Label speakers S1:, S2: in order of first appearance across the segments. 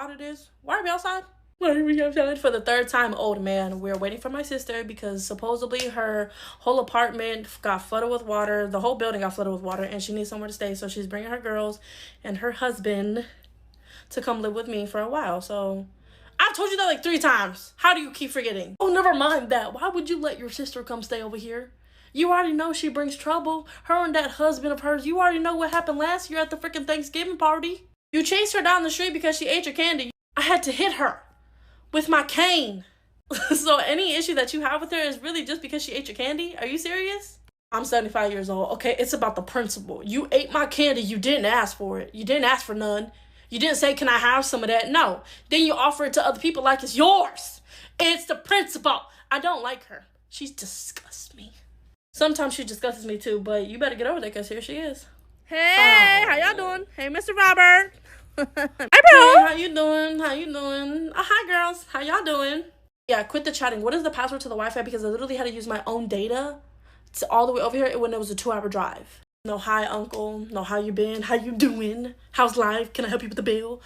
S1: loud it is? Why are we outside? Why are we outside? For the third time, old man. We're waiting for my sister because supposedly her whole apartment got flooded with water. The whole building got flooded with water, and she needs somewhere to stay. So she's bringing her girls and her husband to come live with me for a while. So I've told you that like 3 times. How do you keep forgetting? Oh, never mind that. Why would you let your sister come stay over here? You already know she brings trouble. Her and that husband of hers, you already know what happened last year at the freaking Thanksgiving party. You chased her down the street because she ate your candy. I had to hit her with my cane. So any issue that you have with her is really just because she ate your candy? Are you serious? I'm 75 years old. Okay, it's about the principle. You ate my candy. You didn't ask for it. You didn't ask for none. You didn't say, can I have some of that? No. Then you offer it to other people like it's yours. It's the principle. I don't like her. She disgusts me. Sometimes she disgusts me too, but you better get over there because here she is.
S2: Hey, how y'all doing? Hey, Mr. Robert.
S1: Hey, bro. How you doing? How you doing? Hi, girls. How y'all doing? Yeah, quit the chatting. What is the password to the Wi-Fi? Because I literally had to use my own data to all the way over here when it was a 2-hour drive. No, hi, uncle. No, how you been? How you doing? How's life? Can I help you with the bill?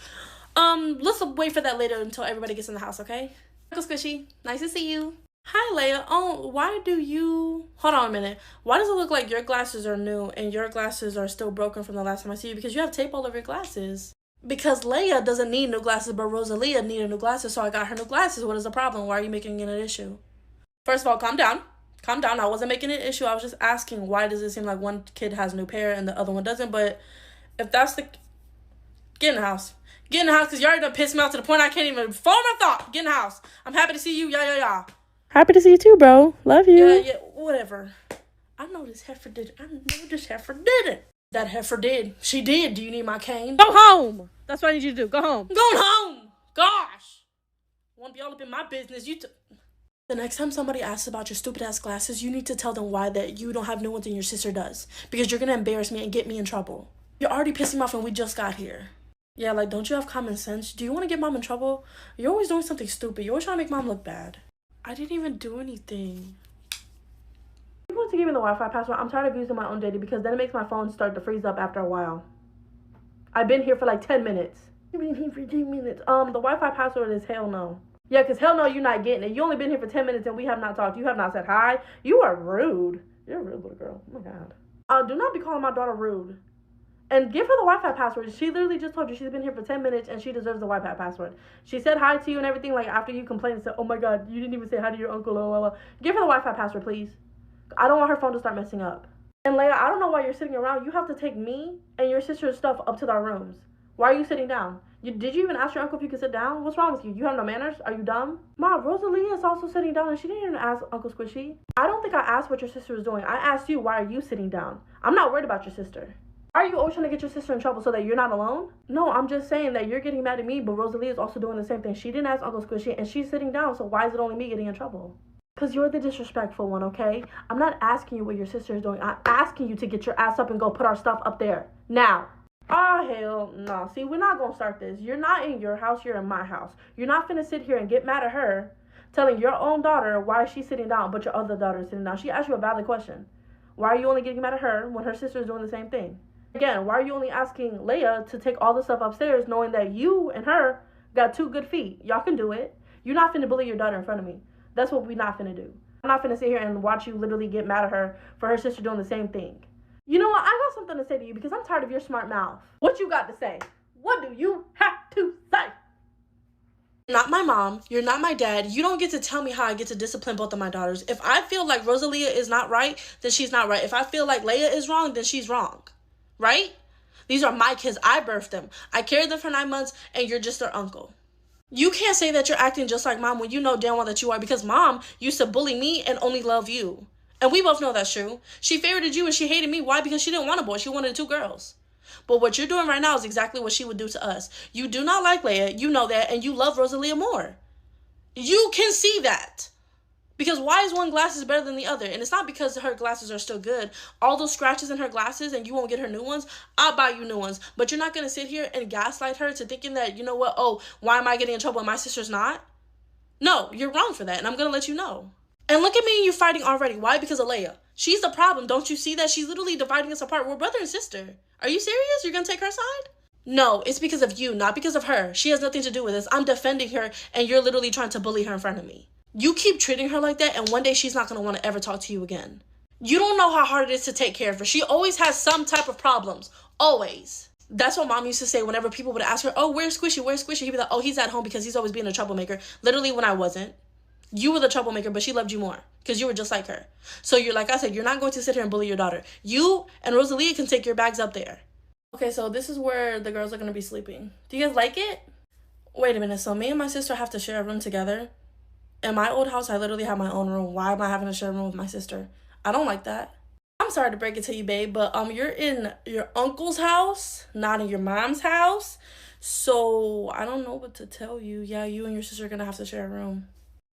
S1: Let's wait for that later until everybody gets in the house, okay? Uncle Squishy, nice to see you. Hi, Leia. Oh, why do you... Hold on a minute. Why does it look like your glasses are new and your glasses are still broken from the last time I see you? Because you have tape all over your glasses. Because Leia doesn't need new glasses, but Rosalia needed new glasses, so I got her new glasses. What is the problem? Why are you making it an issue? First of all, calm down. Calm down. I wasn't making it an issue. I was just asking, why does it seem like one kid has a new pair and the other one doesn't? But if that's the... Get in the house. Get in the house, because you already done pissed me off to the point I can't even form a thought. Get in the house. I'm happy to see you. Yeah.
S2: Happy to see you too, bro. Love you.
S1: Yeah, whatever. I know this heifer did it. That heifer did. She did. Do you need my cane?
S2: Go home. That's what I need you to do. Go home.
S1: Going home. Gosh. Want to be all up in my business. The next time somebody asks about your stupid ass glasses, you need to tell them why that you don't have new ones and your sister does. Because you're going to embarrass me and get me in trouble. You're already pissing me off and we just got here. Yeah, like, don't you have common sense? Do you want to get mom in trouble? You're always doing something stupid. You're always trying to make mom look bad. I didn't even do anything. You want to give me the Wi-Fi password? I'm tired of using my own data because then it makes my phone start to freeze up after a while. I've been here for like 10 minutes. You've been here for 10 minutes. The Wi-Fi password is hell no. Yeah, because hell no, you're not getting it. You only been here for 10 minutes and we have not talked. You have not said hi. You are rude. You're a rude little girl. Oh my God. Do not be calling my daughter rude. And give her the Wi-Fi password. She literally just told you she's been here for 10 minutes and she deserves the Wi-Fi password. She said hi to you and everything, like, after you complained and said, oh my God, you didn't even say hi to your uncle, la, la, la. Give her the Wi-Fi password, please. I don't want her phone to start messing up. And Leia, I don't know why you're sitting around. You have to take me and your sister's stuff up to our rooms. Why are you sitting down? Did you even ask your uncle if you could sit down? What's wrong with you? You have no manners? Are you dumb? Mom, Rosalia is also sitting down and she didn't even ask Uncle Squishy. I don't think I asked what your sister was doing. I asked you, why are you sitting down? I'm not worried about your sister. Are you always trying to get your sister in trouble so that you're not alone? No, I'm just saying that you're getting mad at me, but Rosalia is also doing the same thing. She didn't ask Uncle Squishy, and she's sitting down, so why is it only me getting in trouble? Because you're the disrespectful one, okay? I'm not asking you what your sister is doing. I'm asking you to get your ass up and go put our stuff up there. Now. Oh, hell no. See, we're not going to start this. You're not in your house. You're in my house. You're not finna sit here and get mad at her, telling your own daughter why she's sitting down, but your other daughter is sitting down. She asked you a valid question. Why are you only getting mad at her when her sister is doing the same thing? Again, why are you only asking Leia to take all the stuff upstairs knowing that you and her got 2 good feet? Y'all can do it. You're not finna bully your daughter in front of me. That's what we're not finna do. I'm not finna sit here and watch you literally get mad at her for her sister doing the same thing. You know what? I got something to say to you because I'm tired of your smart mouth. What you got to say? What do you have to say? You're not my mom. You're not my dad. You don't get to tell me how I get to discipline both of my daughters. If I feel like Rosalia is not right, then she's not right. If I feel like Leia is wrong, then she's wrong. Right? These are my kids. I birthed them. I carried them for 9 months, and you're just their uncle. You can't say that you're acting just like mom when you know damn well that you are, because mom used to bully me and only love you. And we both know that's true. She favorited you and she hated me. Why? Because she didn't want a boy. She wanted 2 girls. But what you're doing right now is exactly what she would do to us. You do not like Leia. You know that. And you love Rosalia more. You can see that. Because why is one glasses better than the other? And it's not because her glasses are still good. All those scratches in her glasses and you won't get her new ones, I'll buy you new ones. But you're not going to sit here and gaslight her to thinking that, you know what, oh, why am I getting in trouble and my sister's not? No, you're wrong for that. And I'm going to let you know. And look at me and you fighting already. Why? Because of Leia. She's the problem. Don't you see that? She's literally dividing us apart. We're brother and sister. Are you serious? You're going to take her side? No, it's because of you, not because of her. She has nothing to do with this. I'm defending her, and you're literally trying to bully her in front of me. You keep treating her like that, and one day she's not going to want to ever talk to you again. You don't know how hard it is to take care of her. She always has some type of problems. Always. That's what mom used to say whenever people would ask her, oh, where's Squishy? Where's Squishy? He'd be like, oh, he's at home because he's always being a troublemaker. Literally when I wasn't. You were the troublemaker, but she loved you more because you were just like her. So you're, like I said, you're not going to sit here and bully your daughter. You and Rosalia can take your bags up there. Okay, so this is where the girls are going to be sleeping. Do you guys like it? Wait a minute. So me and my sister have to share a room together? In my old house, I literally have my own room. Why am I having to share a room with my sister? I don't like that. I'm sorry to break it to you, babe, but you're in your uncle's house, not in your mom's house. So I don't know what to tell you. Yeah, you and your sister are going to have to share a room.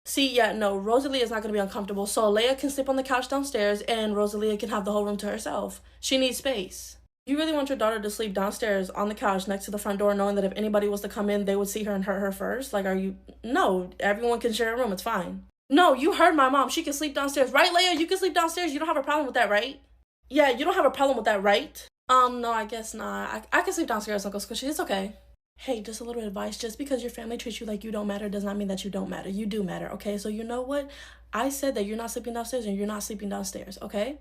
S1: See, yeah, no, Rosalia is not going to be uncomfortable. So Leia can sleep on the couch downstairs and Rosalia can have the whole room to herself. She needs space. You really want your daughter to sleep downstairs on the couch next to the front door, knowing that if anybody was to come in, they would see her and hurt her first? Like, are you... No, everyone can share a room. It's fine. No, you heard my mom. She can sleep downstairs. Right, Leia? You can sleep downstairs. You don't have a problem with that, right? Yeah, you don't have a problem with that, right? No, I guess not. I can sleep downstairs, Uncle Squishy. It's okay. Hey, just a little advice. Just because your family treats you like you don't matter does not mean that you don't matter. You do matter, okay? So you know what? I said that you're not sleeping downstairs and you're not sleeping downstairs, okay?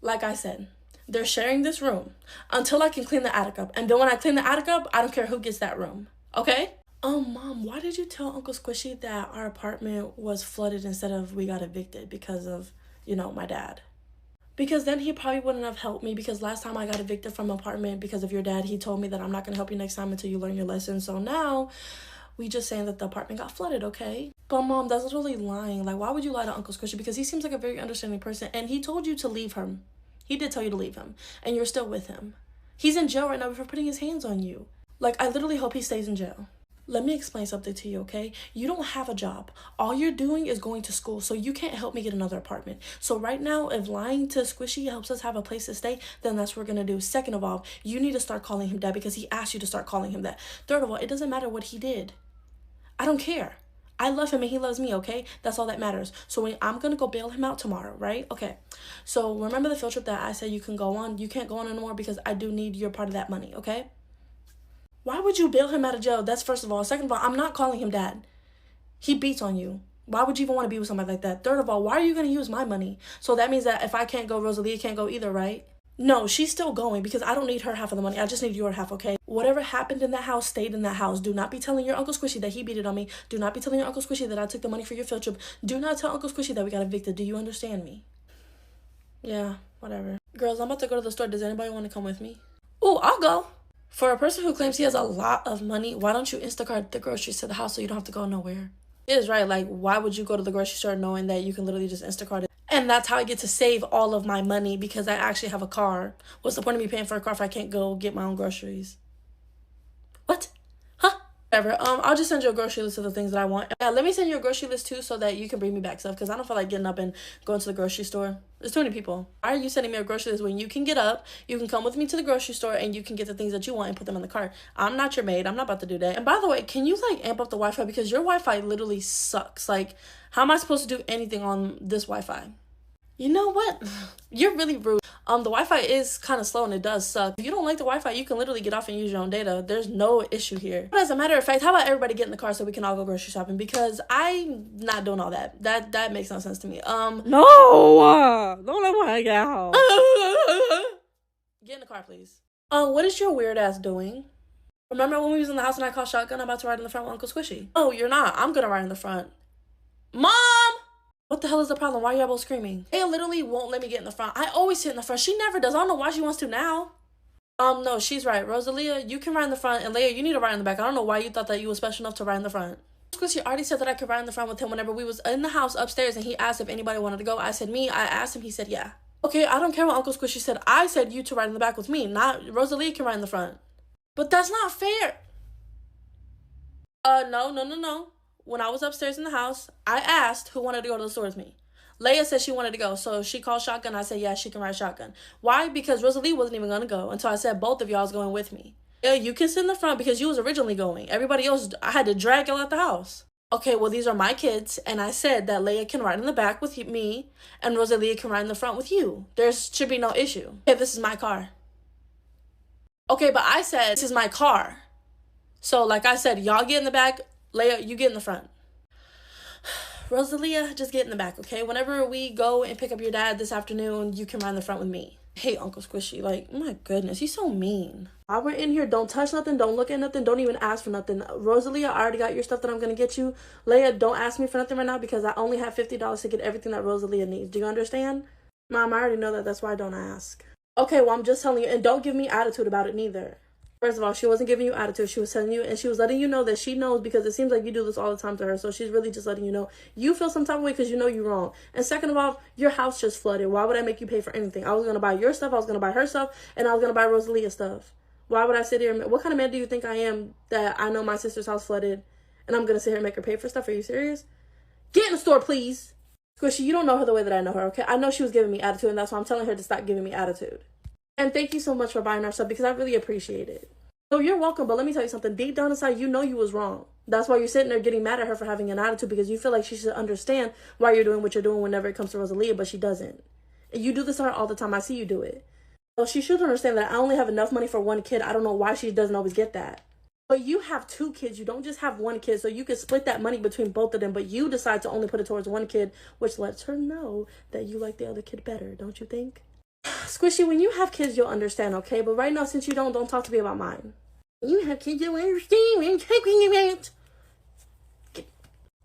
S1: Like I said, they're sharing this room until I can clean the attic up. And then when I clean the attic up, I don't care who gets that room, okay? Mom, why did you tell Uncle Squishy that our apartment was flooded instead of we got evicted because of, my dad? Because then he probably wouldn't have helped me, because last time I got evicted from an apartment because of your dad, he told me that I'm not going to help you next time until you learn your lesson. So now we just saying that the apartment got flooded, okay? But Mom, that's literally lying. Like, why would you lie to Uncle Squishy? Because he seems like a very understanding person, and he told you to leave him. He did tell you to leave him, and you're still with him. He's in jail right now for putting his hands on you. Like, I literally hope he stays in jail. Let me explain something to you, okay? You don't have a job. All you're doing is going to school, so you can't help me get another apartment. So right now, if lying to Squishy helps us have a place to stay, then that's what we're going to do. Second of all, you need to start calling him dad because he asked you to start calling him that. Third of all, it doesn't matter what he did. I don't care. I love him and he loves me, okay? That's all that matters. So I'm going to go bail him out tomorrow, right? Okay. So remember the field trip that I said you can go on? You can't go on anymore because I do need your part of that money, okay? Why would you bail him out of jail? That's first of all. Second of all, I'm not calling him dad. He beats on you. Why would you even want to be with somebody like that? Third of all, why are you going to use my money? So that means that if I can't go, Rosalia can't go either, right? No, she's still going because I don't need her half of the money. I just need your half, okay? Whatever happened in that house stayed in that house. Do not be telling your Uncle Squishy that he beat it on me. Do not be telling your Uncle Squishy that I took the money for your field trip. Do not tell Uncle Squishy that we got evicted. Do you understand me? Yeah, whatever. Girls, I'm about to go to the store. Does anybody want to come with me? Ooh, I'll go. For a person who claims he has a lot of money, why don't you Instacart the groceries to the house so you don't have to go nowhere? It is right. Like, why would you go to the grocery store knowing that you can literally just Instacart it? And that's how I get to save all of my money because I actually have a car. What's the point of me paying for a car if I can't go get my own groceries? What? Huh? Whatever. I'll just send you a grocery list of the things that I want. Yeah, let me send you a grocery list too so that you can bring me back stuff because I don't feel like getting up and going to the grocery store. There's too many people. Why are you sending me a grocery list when you can get up, you can come with me to the grocery store, and you can get the things that you want and put them in the cart? I'm not your maid. I'm not about to do that. And by the way, can you amp up the Wi-Fi because your Wi-Fi literally sucks. Like, how am I supposed to do anything on this Wi-Fi? You know what? You're really rude. The Wi-Fi is kind of slow and it does suck. If you don't like the Wi-Fi, you can literally get off and use your own data. There's no issue here. But as a matter of fact, how about everybody get in the car so we can all go grocery shopping? Because I'm not doing all that. That makes no sense to me.
S2: No! Don't let me get out.
S1: Get in the car, please. What is your weird ass doing? Remember when we was in the house and I called shotgun? I'm about to ride in the front with Uncle Squishy. Oh, you're not. I'm gonna ride in the front. Mom! What the hell is the problem? Why are y'all both screaming? Leia literally won't let me get in the front. I always sit in the front. She never does. I don't know why she wants to now. No, she's right. Rosalia, you can ride in the front. And Leia, you need to ride in the back. I don't know why you thought that you were special enough to ride in the front. Squishy already said that I could ride in the front with him whenever we was in the house upstairs and he asked if anybody wanted to go. I said me. I asked him. He said yeah. Okay, I don't care what Uncle Squishy said. I said you to ride in the back with me. Not Rosalia can ride in the front. But that's not fair. No. When I was upstairs in the house, I asked who wanted to go to the store with me. Leia said she wanted to go, so she called shotgun. I said, yeah, she can ride shotgun. Why? Because Rosalie wasn't even going to go until I said both of y'all was going with me. Yeah, you can sit in the front because you was originally going. Everybody else, I had to drag y'all out the house. Okay, well, these are my kids, and I said that Leia can ride in the back with me, and Rosalia can ride in the front with you. There should be no issue. Okay, this is my car. Okay, but I said, this is my car. So, like I said, y'all get in the back. Leia, you get in the front. Rosalia, just get in the back, okay? Whenever we go and pick up your dad this afternoon, you can ride in the front with me. Hey, Uncle Squishy, like, my goodness, he's so mean. While we're in here, don't touch nothing, don't look at nothing, don't even ask for nothing. Rosalia, I already got your stuff that I'm gonna get you. Leia, don't ask me for nothing right now because I only have $50 to get everything that Rosalia needs. Do you understand? Mom, I already know that, that's why I don't ask. Okay, well, I'm just telling you, and don't give me attitude about it neither. First of all, she wasn't giving you attitude. She was telling you, and she was letting you know that she knows because it seems like you do this all the time to her. So she's really just letting you know you feel some type of way because you know you're wrong. And second of all, your house just flooded. Why would I make you pay for anything? I was going to buy your stuff. I was going to buy her stuff. And I was going to buy Rosalia's stuff. Why would I sit here? What kind of man do you think I am that I know my sister's house flooded and I'm going to sit here and make her pay for stuff? Are you serious? Get in the store, please. Squishy, you don't know her the way that I know her, okay? I know she was giving me attitude, and that's why I'm telling her to stop giving me attitude. And thank you so much for buying our stuff because I really appreciate it. No, you're welcome, but let me tell you something. Deep down inside, you know you was wrong. That's why you're sitting there getting mad at her for having an attitude because you feel like she should understand why you're doing what you're doing whenever it comes to Rosalia, but she doesn't. And you do this to her all the time. I see you do it. Well, she should understand that I only have enough money for one kid. I don't know why she doesn't always get that. But you have two kids. You don't just have one kid, so you can split that money between both of them, but you decide to only put it towards one kid, which lets her know that you like the other kid better, don't you think? Squishy, when you have kids, you'll understand, okay? But right now, since you don't talk to me about mine. You have kids, you understand.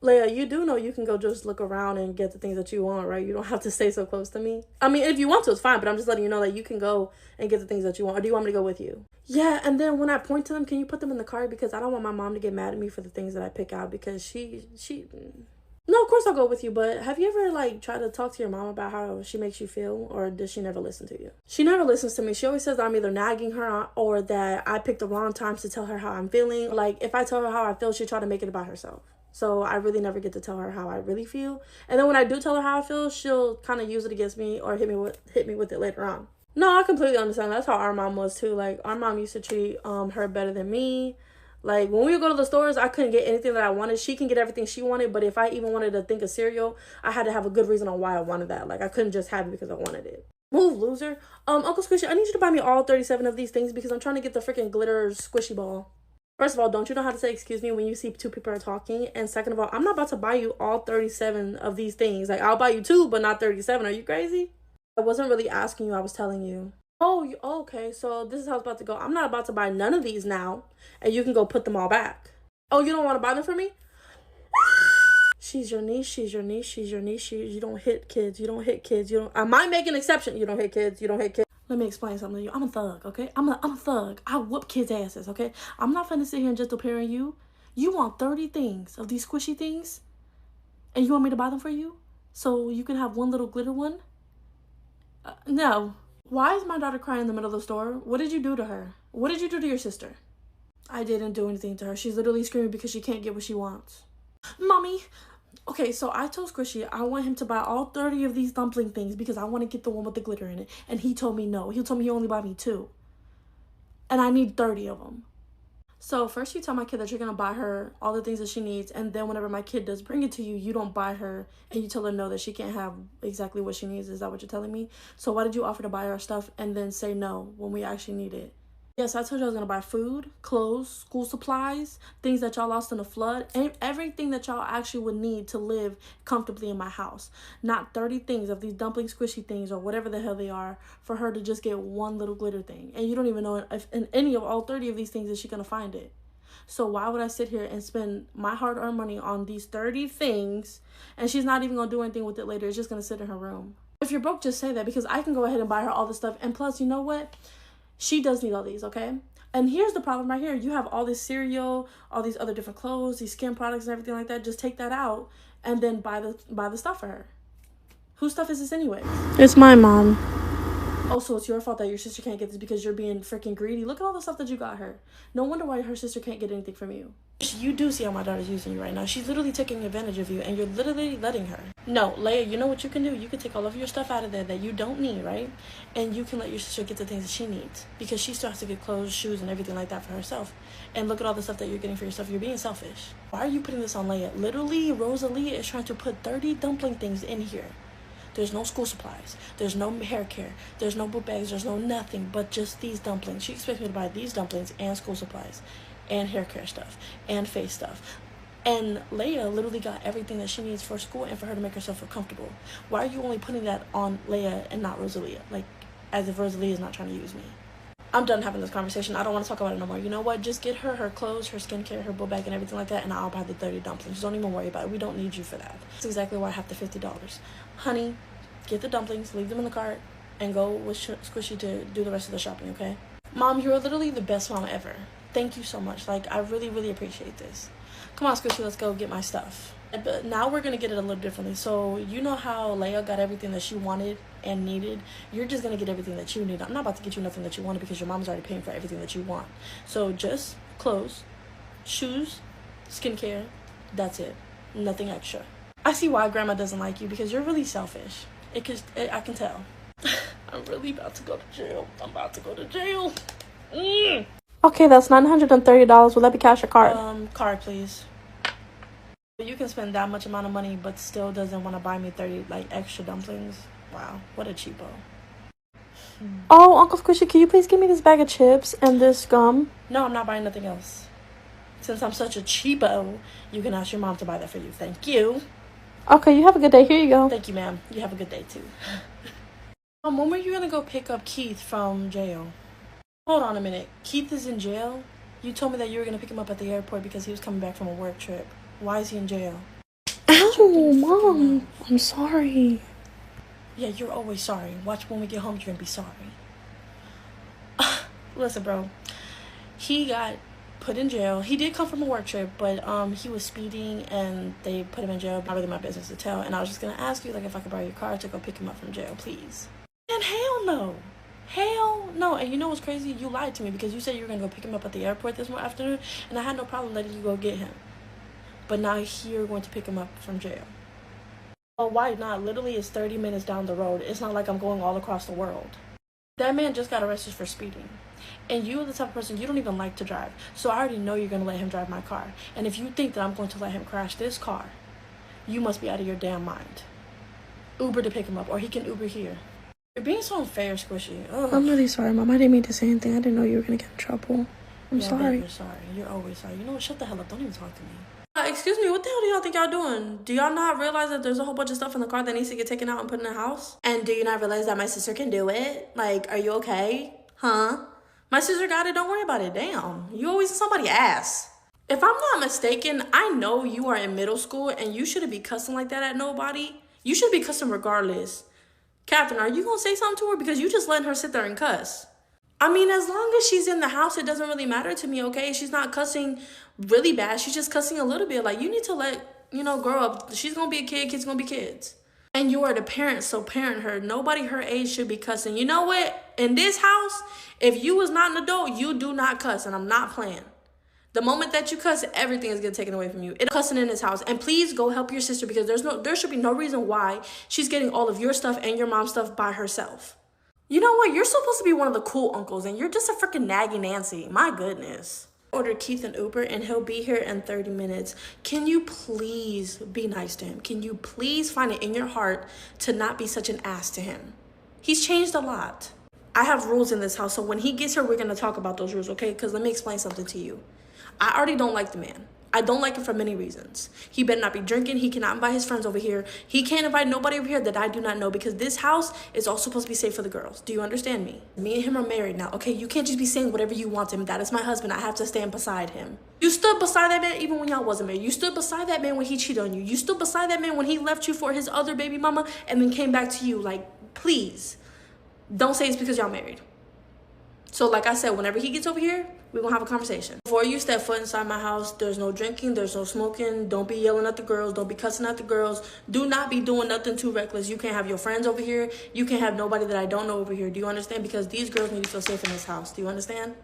S1: Leia, you do know you can go just look around and get the things that you want, right? You don't have to stay so close to me. I mean, if you want to, it's fine, but I'm just letting you know that you can go and get the things that you want. Or do you want me to go with you? Yeah, and then when I point to them, can you put them in the car? Because I don't want my mom to get mad at me for the things that I pick out because she... No, of course I'll go with you, but have you ever, like, tried to talk to your mom about how she makes you feel, or does she never listen to you? She never listens to me. She always says that I'm either nagging her or that I picked the wrong times to tell her how I'm feeling. Like, if I tell her how I feel, she try to make it about herself. So I really never get to tell her how I really feel. And then when I do tell her how I feel, she'll kind of use it against me or hit me with it later on. No, I completely understand. That's how our mom was, too. Like, our mom used to treat her better than me. Like, when we would go to the stores, I couldn't get anything that I wanted. She can get everything she wanted, but if I even wanted to think of cereal, I had to have a good reason on why I wanted that. Like, I couldn't just have it because I wanted it. Move, loser. Uncle Squishy, I need you to buy me all 37 of these things because I'm trying to get the freaking glitter squishy ball. First of all, don't you know how to say excuse me when you see two people are talking? And second of all, I'm not about to buy you all 37 of these things. Like, I'll buy you 2, but not 37. Are you crazy? I wasn't really asking you. I was telling you. Oh, okay, so this is how it's about to go. I'm not about to buy none of these now, and you can go put them all back. Oh, you don't want to buy them for me? She's your niece, she's your niece, she's your niece. You don't hit kids, you don't hit kids, you don't... I might make an exception. You don't hit kids, you don't hit kids. Let me explain something to you. I'm a thug, okay? I'm a thug. I whoop kids' asses, okay? I'm not finna sit here and just parent you. You want 30 things of these squishy things, and you want me to buy them for you? So you can have one little glitter one? No. Why is my daughter crying in the middle of the store? What did you do to her? What did you do to your sister? I didn't do anything to her. She's literally screaming because she can't get what she wants. Mommy. Okay, so I told Squishy I want him to buy all 30 of these dumpling things because I want to get the one with the glitter in it. And he told me no. He told me he only buy me 2. And I need 30 of them. So first you tell my kid that you're going to buy her all the things that she needs. And then whenever my kid does bring it to you, you don't buy her and you tell her no, that she can't have exactly what she needs. Is that what you're telling me? So why did you offer to buy her stuff and then say no when we actually need it? Yes, I told you I was going to buy food, clothes, school supplies, things that y'all lost in a flood, and everything that y'all actually would need to live comfortably in my house. Not 30 things of these dumpling squishy things or whatever the hell they are for her to just get one little glitter thing. And you don't even know if in any of all 30 of these things is she going to find it. So why would I sit here and spend my hard-earned money on these 30 things and she's not even going to do anything with it later? It's just going to sit in her room. If you're broke, just say that because I can go ahead and buy her all this stuff. And plus, you know what? She does need all these, okay? And here's the problem right here. You have all this cereal, all these other different clothes, these skin products and everything like that. Just take that out and then buy the stuff for her. Whose stuff is this anyway? It's my mom. Oh, so it's your fault that your sister can't get this because you're being freaking greedy. Look at all the stuff that you got her. No wonder why her sister can't get anything from you. You do see how my daughter's using you right now. She's literally taking advantage of you and you're literally letting her. No, Leia, you know what you can do? You can take all of your stuff out of there that you don't need, right? And you can let your sister get the things that she needs because she still has to get clothes, shoes, and everything like that for herself. And look at all the stuff that you're getting for yourself. You're being selfish. Why are you putting this on Leia? Literally, Rosalia is trying to put 30 dumpling things in here There's no school supplies. There's no hair care. There's no book bags. There's no nothing but just these dumplings. She expects me to buy these dumplings and school supplies and hair care stuff and face stuff. And Leia literally got everything that she needs for school and for her to make herself feel comfortable. Why are you only putting that on Leia and not Rosalia? Like, as if Rosalia is not trying to use me. I'm done having this conversation. I don't want to talk about it no more. You know what? Just get her clothes, her skincare, her book bag, and everything like that, and I'll buy the 30 dumplings. Don't even worry about it. We don't need you for that. That's exactly why I have the $50. Honey, get the dumplings, leave them in the cart, and go with Squishy to do the rest of the shopping, okay? Mom, you're literally the best mom ever. Thank you so much. Like, I really, really appreciate this. Come on, Squishy, let's go get my stuff. But now we're going to get it a little differently. So, you know how Leia got everything that she wanted and needed? You're just going to get everything that you need. I'm not about to get you nothing that you wanted because your mom's already paying for everything that you want. So, just clothes, shoes, skincare, that's it. Nothing extra. I see why Grandma doesn't like you because you're really selfish. I can tell. I'm really about to go to jail. I'm about to go to jail.
S2: Okay, that's $930. Will that be cash or card?
S1: Card, please. You can spend that much amount of money but still doesn't want to buy me 30 extra dumplings. Wow, what a cheapo.
S2: Oh, Uncle Squishy, can you please give me this bag of chips and this gum?
S1: No, I'm not buying nothing else. Since I'm such a cheapo, you can ask your mom to buy that for you. Thank you.
S2: Okay, you have a good day. Here you go.
S1: Thank you, ma'am. You have a good day too. When were you gonna go pick up Keith from jail? Hold on a minute. Keith is in jail? You told me that you were gonna pick him up at the airport because he was coming back from a work trip. Why is he in jail?
S2: Ow, Mom. I'm sorry.
S1: Yeah, you're always sorry. Watch when we get home, you're gonna be sorry. Listen, bro. He got put in jail. He did come from a work trip, but he was speeding and they put him in jail. Not really my business to tell. And I was just gonna ask you, if I could borrow your car to go pick him up from jail, please. And hell no. Hell no. And you know what's crazy? You lied to me because you said you were gonna go pick him up at the airport this afternoon, and I had no problem letting you go get him. But now you're going to pick him up from jail. Well, why not? Literally, it's 30 minutes down the road. It's not like I'm going all across the world. That man just got arrested for speeding. And you're the type of person, you don't even like to drive. So I already know you're going to let him drive my car. And if you think that I'm going to let him crash this car, you must be out of your damn mind. Uber to pick him up, or he can Uber here. You're being so unfair, Squishy. Ugh.
S2: I'm really sorry, Mom. I didn't mean to say anything. I didn't know you were going to get in trouble. I'm sorry.
S1: You're sorry. You're always sorry. You know what? Shut the hell up. Don't even talk to me. Excuse me, what the hell do y'all think y'all doing? Do y'all not realize that there's a whole bunch of stuff in the car that needs to get taken out and put in the house? And do you not realize that my sister can do it? Are you okay? Huh? My sister got it, don't worry about it. Damn, you always somebody ass. If I'm not mistaken, I know you are in middle school and you shouldn't be cussing like that at nobody. You should be cussing regardless. Catherine, are you gonna say something to her? Because you just letting her sit there and cuss. I mean, as long as she's in the house, it doesn't really matter to me, okay? She's not cussing really bad. She's just cussing a little bit. You need to grow up. She's going to be a kid. Kids going to be kids. And you are the parent, so parent her. Nobody her age should be cussing. You know what? In this house, if you was not an adult, you do not cuss, and I'm not playing. The moment that you cuss, everything is getting taken away from you. It's cussing in this house. And please go help your sister because there should be no reason why she's getting all of your stuff and your mom's stuff by herself. You know what? You're supposed to be one of the cool uncles, and you're just a freaking naggy Nancy. My goodness. Order Keith an Uber, and he'll be here in 30 minutes. Can you please be nice to him? Can you please find it in your heart to not be such an ass to him? He's changed a lot. I have rules in this house, so when he gets here, we're going to talk about those rules, okay? Because let me explain something to you. I already don't like the man. I don't like him for many reasons. He better not be drinking. He cannot invite his friends over here. He can't invite nobody over here that I do not know because this house is all supposed to be safe for the girls. Do you understand me? Me and him are married now, okay? You can't just be saying whatever you want to him. That is my husband. I have to stand beside him. You stood beside that man even when y'all wasn't married. You stood beside that man when he cheated on you. You stood beside that man when he left you for his other baby mama and then came back to you. Please, don't say it's because y'all married. So like I said, whenever he gets over here, we're going to have a conversation. Before you step foot inside my house, there's no drinking, there's no smoking. Don't be yelling at the girls. Don't be cussing at the girls. Do not be doing nothing too reckless. You can't have your friends over here. You can't have nobody that I don't know over here. Do you understand? Because these girls need to feel safe in this house. Do you understand?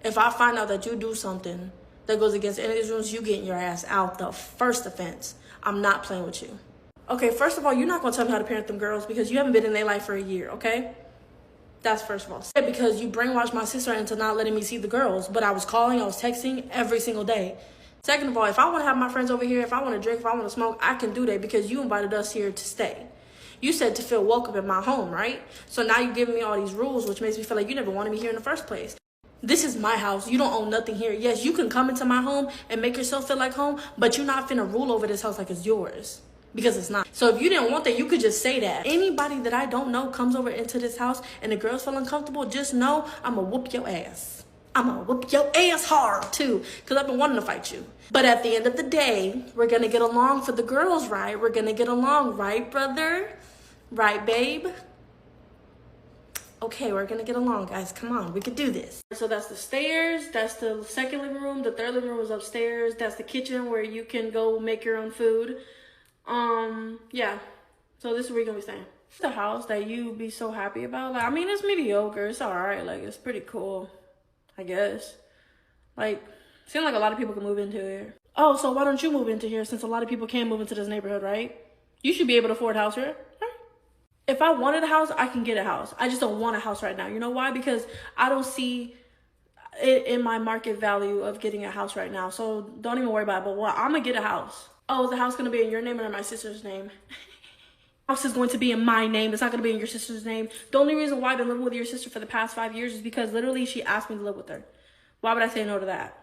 S1: If I find out that you do something that goes against any of these rules, you getting your ass out the first offense. I'm not playing with you. Okay, first of all, you're not going to tell me how to parent them girls because you haven't been in their life for a year, okay? That's first of all. Because you brainwashed my sister into not letting me see the girls. But I was calling, I was texting every single day. Second of all, if I want to have my friends over here, if I want to drink, if I want to smoke, I can do that because you invited us here to stay. You said to feel welcome in my home, right? So now you're giving me all these rules, which makes me feel like you never wanted me here in the first place. This is my house. You don't own nothing here. Yes, you can come into my home and make yourself feel like home, but you're not finna rule over this house like it's yours. Because it's not. So if you didn't want that, you could just say that. Anybody that I don't know comes over into this house and the girls feel uncomfortable, just know I'ma whoop your ass. I'ma whoop your ass hard too, because I've been wanting to fight you. But at the end of the day, we're gonna get along for the girls, right? We're gonna get along, right, brother? Right, babe? Okay, we're gonna get along, guys. Come on, we could do this. So that's the stairs, that's the second living room, the third living room is upstairs, that's the kitchen where you can go make your own food. Yeah. So this is where you're gonna be staying. The house that you be so happy about. Like, I mean, it's mediocre. It's alright. Like, it's pretty cool, I guess. Like, seems like a lot of people can move into here. Oh, so why don't you move into here since a lot of people can move into this neighborhood, right? You should be able to afford a house here. Right? If I wanted a house, I can get a house. I just don't want a house right now. You know why? Because I don't see it in my market value of getting a house right now. So don't even worry about it. But what? I'm gonna get a house. Oh, is the house going to be in your name or my sister's name? House is going to be in my name. It's not going to be in your sister's name. The only reason why I've been living with your sister for the past 5 years is because literally she asked me to live with her. Why would I say no to that?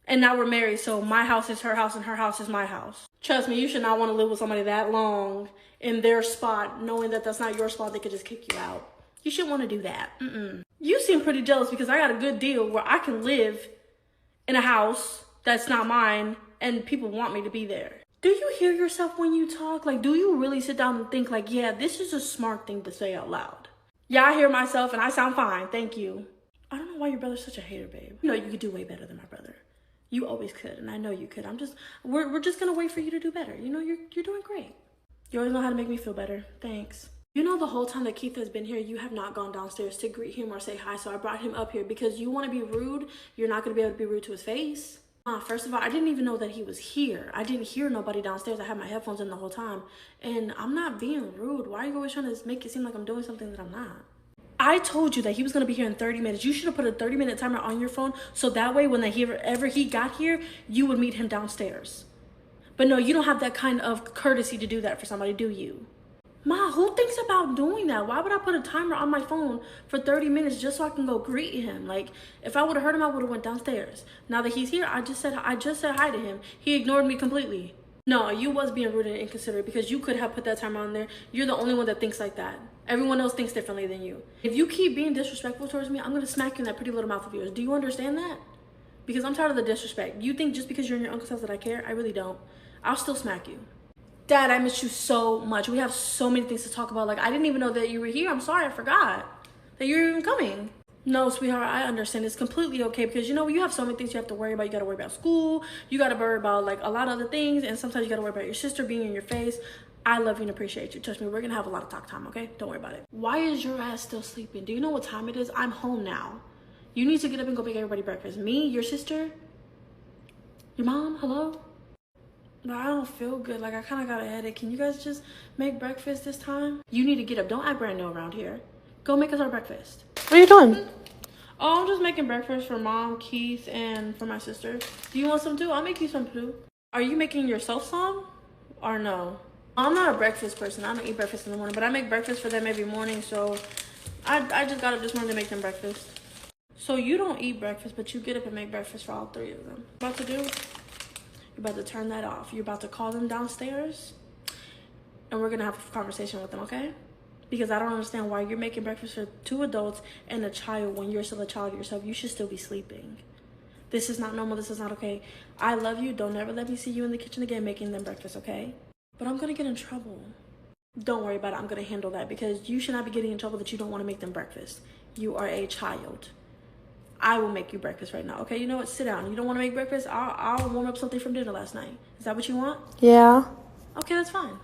S1: And now we're married, so my house is her house and her house is my house. Trust me, you should not want to live with somebody that long in their spot, knowing that that's not your spot. They could just kick you out. You shouldn't want to do that. You seem pretty jealous because I got a good deal where I can live in a house that's not mine and people want me to be there. Do you hear yourself when you talk? Like, do you really sit down and think like, yeah, this is a smart thing to say out loud? Yeah, I hear myself and I sound fine. Thank you. I don't know why your brother's such a hater, babe. You know, you could do way better than my brother. You always could, and I know you could. We're just gonna wait for you to do better. You know, you're doing great. You always know how to make me feel better. Thanks. You know, the whole time that Keith has been here, you have not gone downstairs to greet him or say hi. So I brought him up here because you want to be rude. You're not gonna be able to be rude to his face. First of all, I didn't even know that he was here. I didn't hear nobody downstairs. I had my headphones in the whole time. And I'm not being rude. Why are you always trying to make it seem like I'm doing something that I'm not? I told you that he was going to be here in 30 minutes. You should have put a 30-minute timer on your phone so that way when ever he got here, you would meet him downstairs. But no, you don't have that kind of courtesy to do that for somebody, do you? Ma, who thinks about doing that? Why would I put a timer on my phone for 30 minutes just so I can go greet him? Like, if I would have heard him, I would have went downstairs. Now that he's here, I just said hi to him. He ignored me completely. No, you was being rude and inconsiderate because you could have put that timer on there. You're the only one that thinks like that. Everyone else thinks differently than you. If you keep being disrespectful towards me, I'm going to smack you in that pretty little mouth of yours. Do you understand that? Because I'm tired of the disrespect. You think just because you're in your uncle's house that I care? I really don't. I'll still smack you. Dad, I miss you so much. We have so many things to talk about. Like, I didn't even know that you were here. I'm sorry, I forgot that you were even coming. No, sweetheart, I understand. It's completely okay because, you know, you have so many things you have to worry about. You got to worry about school. You got to worry about, like, a lot of other things. And sometimes you got to worry about your sister being in your face. I love you and appreciate you. Trust me, we're going to have a lot of talk time, okay? Don't worry about it. Why is your ass still sleeping? Do you know what time it is? I'm home now. You need to get up and go make everybody breakfast. Me, your sister, your mom, hello? But I don't feel good. Like, I kind of got a headache. Can you guys just make breakfast this time? You need to get up. Don't act brand new around here. Go make us our breakfast.
S2: What are you doing?
S1: Oh, I'm just making breakfast for Mom, Keith, and for my sister. Do you want some too? I'll make you some too. Are you making yourself some? Or no? I'm not a breakfast person. I don't eat breakfast in the morning. But I make breakfast for them every morning. So I just got up this morning to make them breakfast. So you don't eat breakfast, but you get up and make breakfast for all three of them. What about to do? You're about to turn that off. You're about to call them downstairs. And we're going to have a conversation with them, okay? Because I don't understand why you're making breakfast for two adults and a child when you're still a child yourself. You should still be sleeping. This is not normal. This is not okay. I love you. Don't ever let me see you in the kitchen again making them breakfast, okay? But I'm going to get in trouble. Don't worry about it. I'm going to handle that because you should not be getting in trouble that you don't want to make them breakfast. You are a child. I will make you breakfast right now. Okay, you know what? Sit down. You don't want to make breakfast? I'll warm up something from dinner last night. Is that what you want?
S2: Yeah.
S1: Okay, that's fine.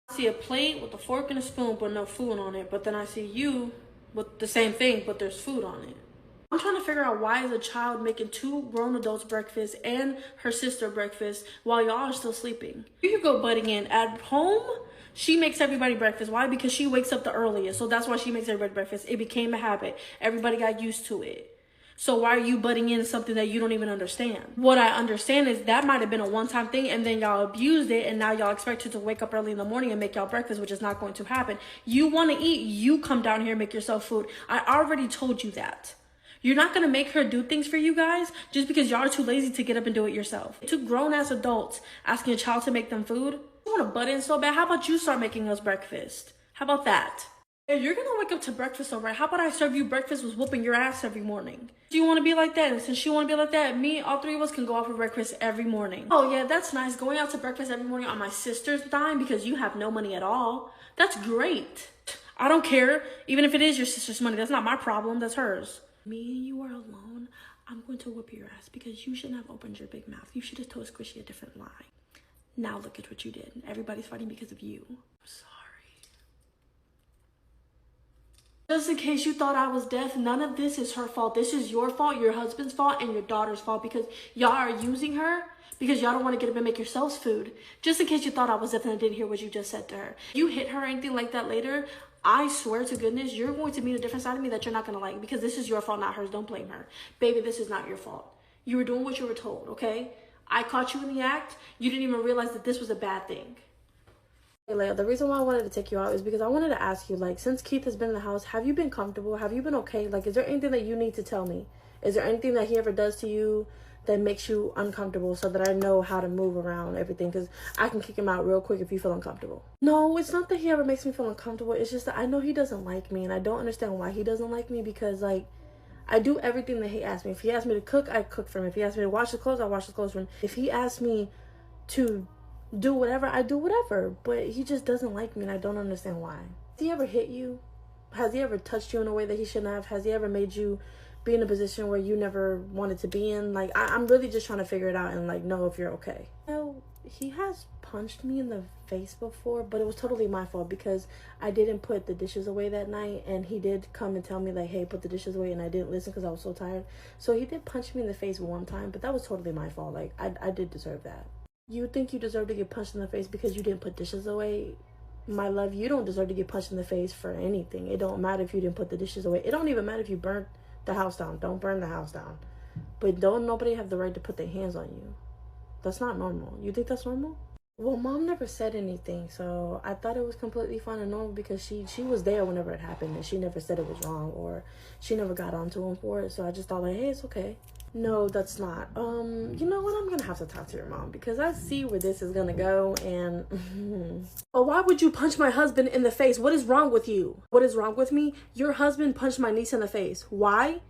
S1: I see a plate with a fork and a spoon, but no food on it. But then I see you with the same thing, but there's food on it. I'm trying to figure out why is a child making two grown adults breakfast and her sister breakfast while y'all are still sleeping. You could go butting in. At home, she makes everybody breakfast. Why? Because she wakes up the earliest. So that's why she makes everybody breakfast. It became a habit. Everybody got used to it. So why are you butting in something that you don't even understand? What I understand is that might have been a one-time thing and then y'all abused it and now y'all expect her to wake up early in the morning and make y'all breakfast, which is not going to happen. You want to eat, you come down here and make yourself food. I already told you that. You're not going to make her do things for you guys just because y'all are too lazy to get up and do it yourself. Two grown-ass adults asking a child to make them food. You want to butt in so bad? How about you start making us breakfast? How about that? If you're gonna wake up to breakfast, all right, how about I serve you breakfast with whooping your ass every morning? Do you want to be like that? And since you want to be like that, me, all three of us can go out for breakfast every morning. Oh yeah, that's nice. Going out to breakfast every morning on my sister's dime because you have no money at all. That's great. I don't care. Even if it is your sister's money, that's not my problem. That's hers. Me and you are alone. I'm going to whoop your ass because you shouldn't have opened your big mouth. You should have told Squishy a different lie. Now look at what you did. Everybody's fighting because of you. I'm sorry. Just in case you thought I was deaf, none of this is her fault. This is your fault, your husband's fault, and your daughter's fault because y'all are using her because y'all don't want to get up and make yourselves food. Just in case you thought I was deaf and I didn't hear what you just said to her. If you hit her or anything like that later, I swear to goodness, you're going to meet a different side of me that you're not going to like because this is your fault, not hers. Don't blame her. Baby, this is not your fault. You were doing what you were told, okay? I caught you in the act. You didn't even realize that this was a bad thing. Hey, Leia, the reason why I wanted to take you out is because I wanted to ask you, like, since Keith has been in the house, have you been comfortable? Have you been okay? Like, is there anything that you need to tell me? Is there anything that he ever does to you that makes you uncomfortable so that I know how to move around everything? Because I can kick him out real quick if you feel uncomfortable. No, it's not that he ever makes me feel uncomfortable. It's just that I know he doesn't like me, and I don't understand why he doesn't like me because, like, I do everything that he asks me. If he asks me to cook, I cook for him. If he asks me to wash the clothes, I wash the clothes for him. If he asks me to do whatever, I do whatever. But he just doesn't like me, and I don't understand why. Has he ever hit you? Has he ever touched you in a way that he shouldn't have? Has he ever made you be in a position where you never wanted to be in? Like, I'm really just trying to figure it out and, like, know if you're okay. No, he has punched me in the face before, but it was totally my fault because I didn't put the dishes away that night, and he did come and tell me, like, hey, put the dishes away, and I didn't listen because I was so tired. So he did punch me in the face one time, but that was totally my fault. Like, I did deserve that. You think you deserve to get punched in the face because you didn't put dishes away? My love, you don't deserve to get punched in the face for anything. It don't matter if you didn't put the dishes away. It don't even matter if you burnt the house down. Don't burn the house down. But don't nobody have the right to put their hands on you. That's not normal. You think that's normal? Well, Mom never said anything, so I thought it was completely fine and normal because she was there whenever it happened, and she never said it was wrong, or she never got onto him for it. So I just thought, like, hey, it's okay. No, that's not. You know what? I'm gonna have to talk to your mom because I see where this is gonna go. And oh, why would you punch my husband in the face? What is wrong with you? What is wrong with me? Your husband punched my niece in the face. Why?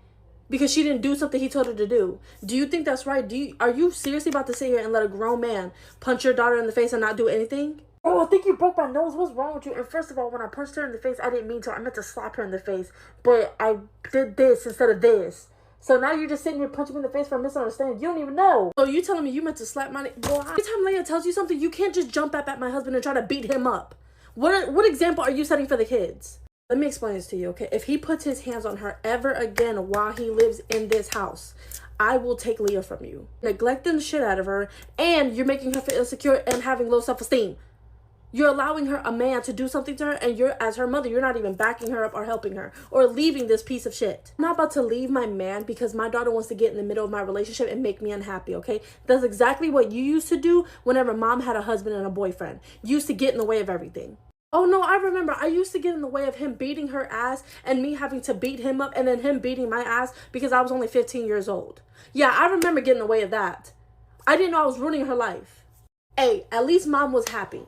S1: Because she didn't do something he told her to do. Do you think that's right? Are you seriously about to sit here and let a grown man punch your daughter in the face and not do anything? Oh, I think you broke my nose. What's wrong with you? And first of all, when I punched her in the face, I didn't mean to. I meant to slap her in the face. But I did this instead of this. So now you're just sitting here punching me in the face for a misunderstanding. You don't even know. So you telling me you meant to slap my... Well, every time Leia tells you something, you can't just jump up at my husband and try to beat him up. What example are you setting for the kids? Let me explain this to you, okay? If he puts his hands on her ever again while he lives in this house, I will take Leah from you. Neglecting the shit out of her, and you're making her feel insecure and having low self-esteem. You're allowing her, a man, to do something to her, and you're, as her mother, you're not even backing her up or helping her or leaving this piece of shit. I'm not about to leave my man because my daughter wants to get in the middle of my relationship and make me unhappy, okay? That's exactly what you used to do whenever Mom had a husband and a boyfriend. You used to get in the way of everything. Oh no, I remember. I used to get in the way of him beating her ass and me having to beat him up and then him beating my ass because I was only 15 years old. Yeah, I remember getting in the way of that. I didn't know I was ruining her life. Hey, at least Mom was happy.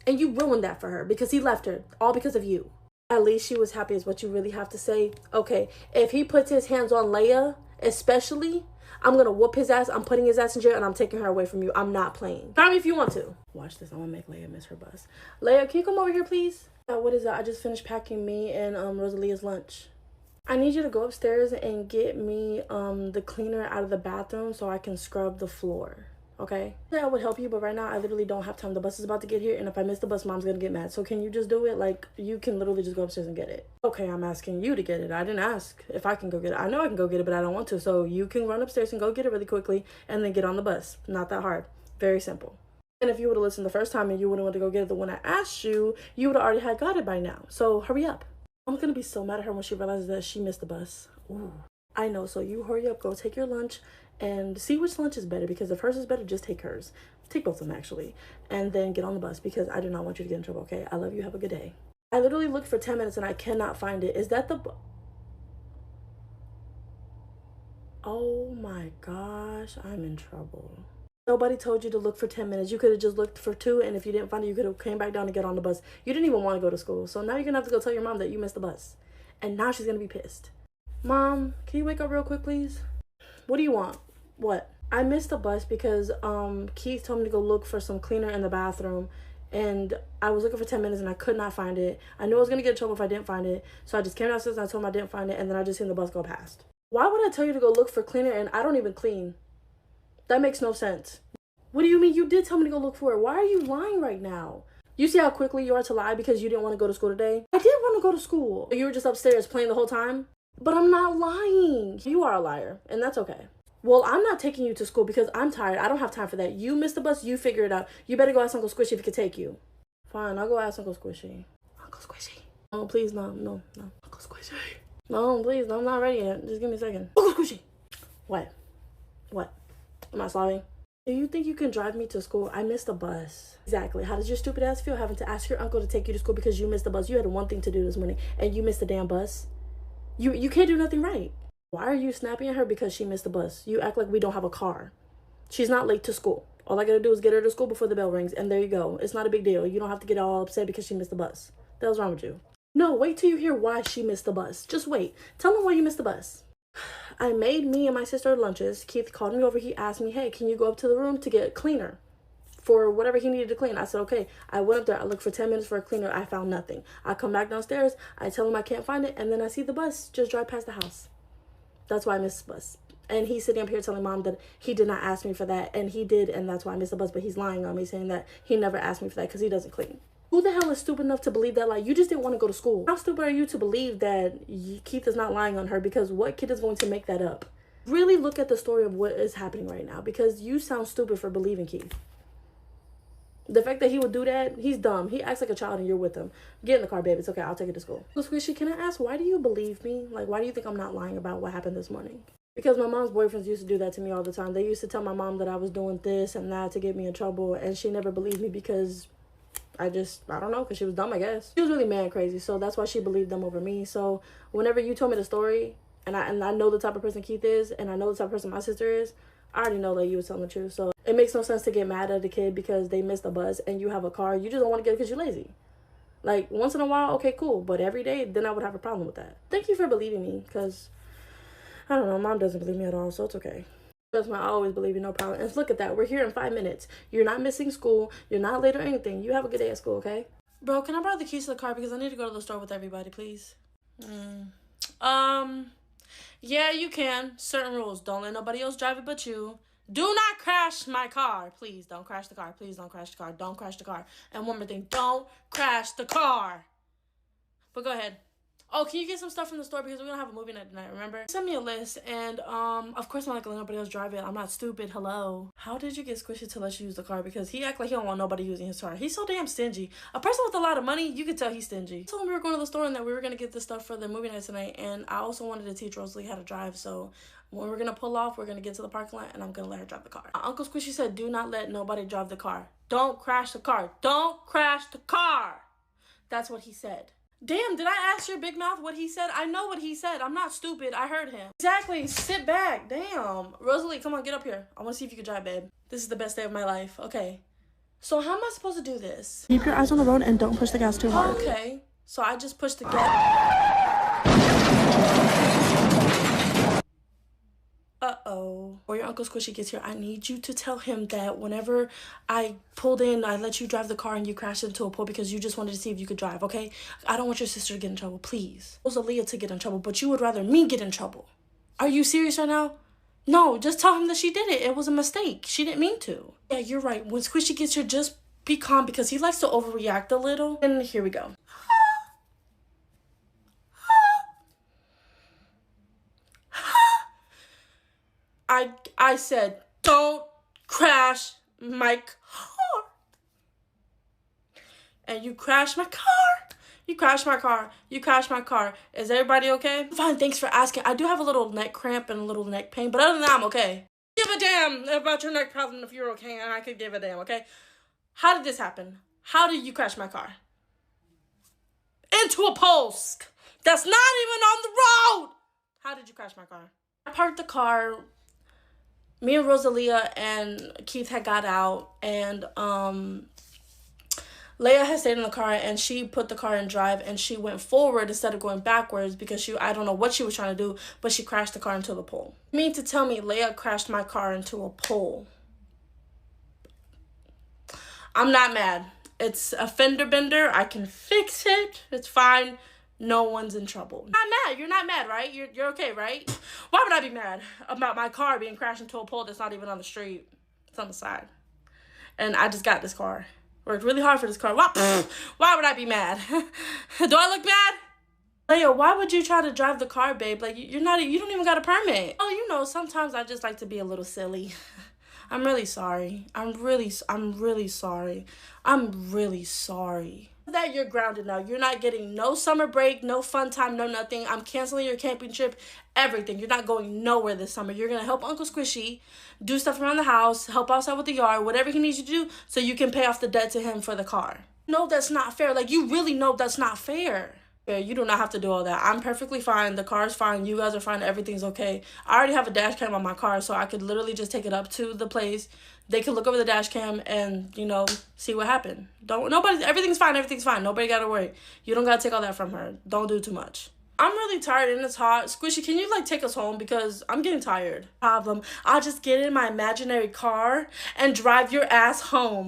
S1: And you ruined that for her because he left her, all because of you. At least she was happy is what you really have to say. Okay, if he puts his hands on Leia, especially, I'm going to whoop his ass. I'm putting his ass in jail and I'm taking her away from you. I'm not playing. Try me if you want to. Watch this. I'm going to make Leia miss her bus. Leia, can you come over here, please? What is that? I just finished packing me and Rosalia's lunch. I need you to go upstairs and get me the cleaner out of the bathroom so I can scrub the floor. Okay? Yeah, I would help you, but right now I literally don't have time. The bus is about to get here, and if I miss the bus, Mom's gonna get mad. So can you just do it? Like, you can literally just go upstairs and get it. Okay, I'm asking you to get it. I didn't ask if I can go get it. I know I can go get it, but I don't want to. So you can run upstairs and go get it really quickly, and then get on the bus. Not that hard. Very simple. And if you would have listened the first time and you wouldn't want to go get it the one I asked you, you would have already had got it by now. So hurry up. I'm gonna be so mad at her when she realizes that she missed the bus. Ooh. I know, so you hurry up, go take your lunch, and see which lunch is better, because if hers is better, just take hers. Take both of them, actually. And then get on the bus, because I do not want you to get in trouble, okay? I love you. Have a good day. I literally looked for 10 minutes, and I cannot find it. Is that the... Oh, my gosh. I'm in trouble. Nobody told you to look for 10 minutes. You could have just looked for 2, and if you didn't find it, you could have came back down to get on the bus. You didn't even want to go to school, so now you're going to have to go tell your mom that you missed the bus. And now she's going to be pissed. Mom, can you wake up real quick, please? What do you want? What? I missed the bus because Keith told me to go look for some cleaner in the bathroom, and I was looking for 10 minutes and I could not find it. I knew I was going to get in trouble if I didn't find it, so I just came downstairs and I told him I didn't find it, and then I just seen the bus go past. Why would I tell you to go look for cleaner and I don't even clean? That makes no sense. What do you mean? You did tell me to go look for it. Why are you lying right now? You see how quickly you are to lie because you didn't want to go to school today? I did want to go to school. You were just upstairs playing the whole time? But I'm not lying. You are a liar, and that's okay. Well, I'm not taking you to school because I'm tired. I don't have time for that. You missed the bus. You figure it out. You better go ask Uncle Squishy if he could take you. Fine, I'll go ask Uncle Squishy. Uncle Squishy. Oh, please, no. Uncle Squishy. No, please, no, I'm not ready yet. Just give me a second. Uncle Squishy. What? Am I slobbing? Do you think you can drive me to school? I missed the bus. Exactly. How does your stupid ass feel having to ask your uncle to take you to school because you missed the bus? You had one thing to do this morning, and you missed the damn bus. You can't do nothing right. Why are you snapping at her because she missed the bus? You act like we don't have a car. She's not late to school. All I gotta do is get her to school before the bell rings, and there you go. It's not a big deal. You don't have to get all upset because she missed the bus. The hell's wrong with you? No, wait till you hear why she missed the bus. Just wait. Tell them why you missed the bus. I made me and my sister lunches. Keith called me over. He asked me, hey, can you go up to the room to get cleaner for whatever he needed to clean? I said, okay. I went up there. I looked for 10 minutes for a cleaner. I found nothing. I come back downstairs. I tell him I can't find it. And then I see the bus just drive past the house. That's why I missed the bus. And he's sitting up here telling mom that he did not ask me for that. And he did. And that's why I missed the bus. But he's lying on me saying that he never asked me for that because he doesn't clean. Who the hell is stupid enough to believe that lie? You just didn't want to go to school. How stupid are you to believe that Keith is not lying on her? Because what kid is going to make that up? Really look at the story of what is happening right now, because you sound stupid for believing Keith. The fact that he would do that, he's dumb. He acts like a child and you're with him. Get in the car, babe. It's okay. I'll take it to school. So, Squishy, can I ask, why do you believe me? Like, why do you think I'm not lying about what happened this morning? Because my mom's boyfriends used to do that to me all the time. They used to tell my mom that I was doing this and that to get me in trouble, and she never believed me because I don't know, because she was dumb, I guess. She was really mad crazy, so that's why she believed them over me. So whenever you told me the story, and I know the type of person Keith is, and I know the type of person my sister is, I already know that you were telling the truth. So it makes no sense to get mad at the kid because they missed the bus and you have a car. You just don't want to get it because you're lazy. Like, once in a while, okay, cool. But every day, then I would have a problem with that. Thank you for believing me, because, I don't know, mom doesn't believe me at all, so it's okay. That's why I always believe you, no problem. And look at that. We're here in 5 minutes. You're not missing school. You're not late or anything. You have a good day at school, okay? Bro, can I borrow the keys to the car because I need to go to the store with everybody, please? Yeah, you can. Certain rules. Don't let nobody else drive it but you. Do not crash my car. Please don't crash the car. Please don't crash the car. Don't crash the car. And one more thing. Don't crash the car. But go ahead. Oh, can you get some stuff from the store because we're going to have a movie night tonight, remember? Send me a list, and, of course I'm not going to let nobody else drive it. I'm not stupid. Hello. How did you get Squishy to let you use the car? Because he act like he don't want nobody using his car. He's so damn stingy. A person with a lot of money, you could tell he's stingy. I told him we were going to the store and that we were going to get the stuff for the movie night tonight, and I also wanted to teach Rosalie how to drive, so when we're going to pull off, we're going to get to the parking lot, and I'm going to let her drive the car. Uncle Squishy said, do not let nobody drive the car. Don't crash the car. Don't crash the car. That's what he said. Damn, did I ask your big mouth what he said? I know what he said. I'm not stupid. I heard him. Exactly. Sit back. Damn. Rosalie, come on, get up here. I want to see if you can drive, babe. This is the best day of my life. Okay. So how am I supposed to do this?
S2: Keep your eyes on the road and don't push the gas too hard.
S1: Okay. So I just pushed the gas. Uh-oh. Before your Uncle Squishy gets here, I need you to tell him that whenever I pulled in, I let you drive the car and you crashed into a pole because you just wanted to see if you could drive, okay? I don't want your sister to get in trouble, please. Rosalia to get in trouble, but you would rather me get in trouble. Are you serious right now? No, just tell him that she did it. It was a mistake. She didn't mean to. Yeah, you're right. When Squishy gets here, just be calm because he likes to overreact a little. And here we go. I said, don't crash my car. And you crashed my car. You crashed my car. You crashed my car. Is everybody okay? Fine, thanks for asking. I do have a little neck cramp and a little neck pain, but other than that, I'm okay. Give a damn about your neck problem if you're okay, and I could give a damn, okay? How did this happen? How did you crash my car? Into a post that's not even on the road. How did you crash my car? I parked the car. Me and Rosalia and Keith had got out, and Leia had stayed in the car, and she put the car in drive, and she went forward instead of going backwards because I don't know what she was trying to do, but she crashed the car into the pole. You mean to tell me Leia crashed my car into a pole? I'm not mad. It's a fender bender. I can fix it. It's fine. No one's in trouble. I'm not mad. You're not mad, right? You're okay, right? Why would I be mad about my car being crashed into a pole that's not even on the street? It's on the side. And I just got this car. Worked really hard for this car. Why would I be mad? Do I look mad? Leia, why would you try to drive the car, babe? Like, you don't even got a permit. Oh, you know, sometimes I just like to be a little silly. I'm really sorry. I'm really sorry. I'm really sorry. That you're grounded now. You're not getting no summer break, no fun time, no nothing. I'm canceling your camping trip, everything. You're not going nowhere this summer. You're going to help Uncle Squishy do stuff around the house, help outside with the yard, whatever he needs you to do so you can pay off the debt to him for the car. No, that's not fair. Like, you really know that's not fair. Yeah, you do not have to do all that. I'm perfectly fine. The car's fine. You guys are fine. Everything's okay. I already have a dash cam on my car, so I could literally just take it up to the place. They could look over the dash cam and, you know, see what happened. Everything's fine. Everything's fine. Nobody got to worry. You don't got to take all that from her. Don't do too much. I'm really tired and it's hot. Squishy, can you, like, take us home? Because I'm getting tired. Problem. I'll just get in my imaginary car and drive your ass home.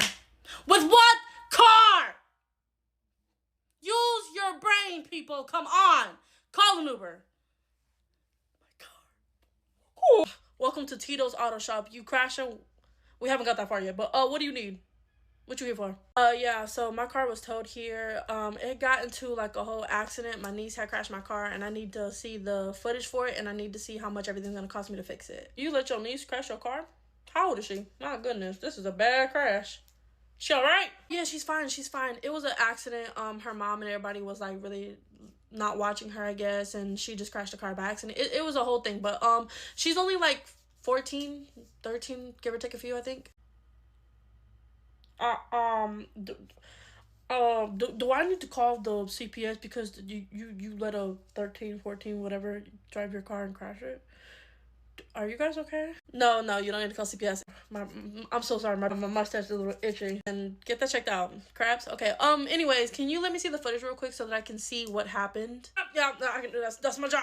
S1: With what car? Use your brain, people. Come on. Call an Uber. My car. Ooh. Welcome to Tito's Auto Shop. You crashing? We haven't got that far yet, but what do you need? What you here for? Yeah, so my car was towed here. It got into like a whole accident. My niece had crashed my car, and I need to see the footage for it, and I need to see how much everything's gonna cost me to fix it. You let your niece crash your car? How old is she? My goodness, this is a bad crash. She all right? Yeah, she's fine. She's fine. It was an accident. Her mom and everybody was like really not watching her, I guess, and she just crashed the car by accident. It was a whole thing, but she's only like 14, 13, give or take a few, I think. Do I need to call the CPS because you let a 13, 14, whatever drive your car and crash it? Are you guys okay? No, you don't need to call CPS. I'm so sorry. My mustache is a little itchy. And get that checked out. Craps? Okay. Anyways, can you let me see the footage real quick so that I can see what happened? Yeah, I can do that. That's my job.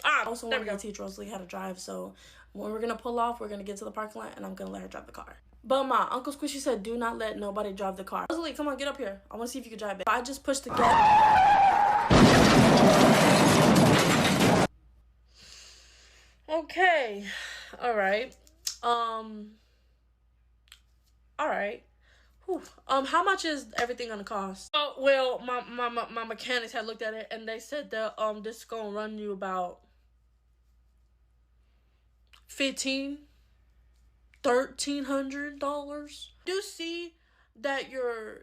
S1: I also want to teach Rosalie how to drive, so when we're gonna pull off, we're gonna get to the parking lot and I'm gonna let her drive the car. But my Uncle Squishy said do not let nobody drive the car. Rosalie, come on, get up here. I want to see if you can drive it. I just pushed the gas. Okay. Alright. Alright. How much is everything gonna cost? Oh, well, my mechanics had looked at it and they said that this is gonna run you about $1,300. Do see that your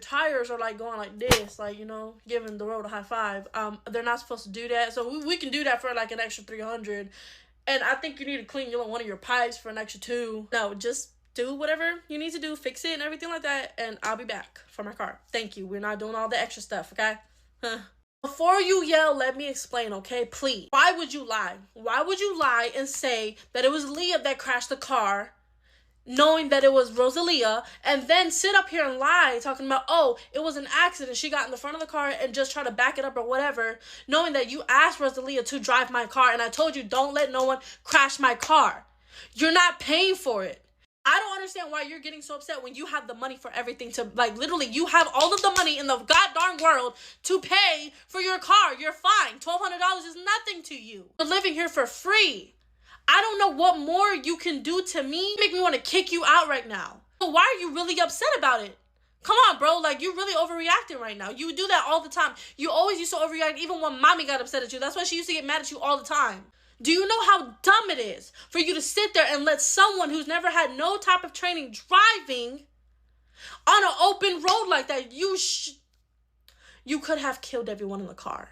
S1: tires are like going like this, like, you know, giving the road a high five. They're not supposed to do that, so we can do that for like an extra $300. And I think you need to clean one of your pipes for an extra $2. No, just do whatever you need to do, fix it and everything like that, and I'll be back for my car. Thank you. We're not doing all the extra stuff, okay? Before you yell, let me explain, okay? Please. Why would you lie? Why would you lie and say that it was Leah that crashed the car, knowing that it was Rosalia, and then sit up here and lie, talking about, oh, it was an accident. She got in the front of the car and just try to back it up or whatever, knowing that you asked Rosalia to drive my car, and I told you don't let no one crash my car. You're not paying for it. I don't understand why you're getting so upset when you have the money for everything to, like, literally, you have all of the money in the goddamn world to pay for your car. You're fine. $1,200 is nothing to you. You're living here for free. I don't know what more you can do to me. Make me want to kick you out right now. So why are you really upset about it? Come on, bro. Like, you're really overreacting right now. You do that all the time. You always used to overreact even when mommy got upset at you. That's why she used to get mad at you all the time. Do you know how dumb it is for you to sit there and let someone who's never had no type of training driving on an open road like that? You could have killed everyone in the car.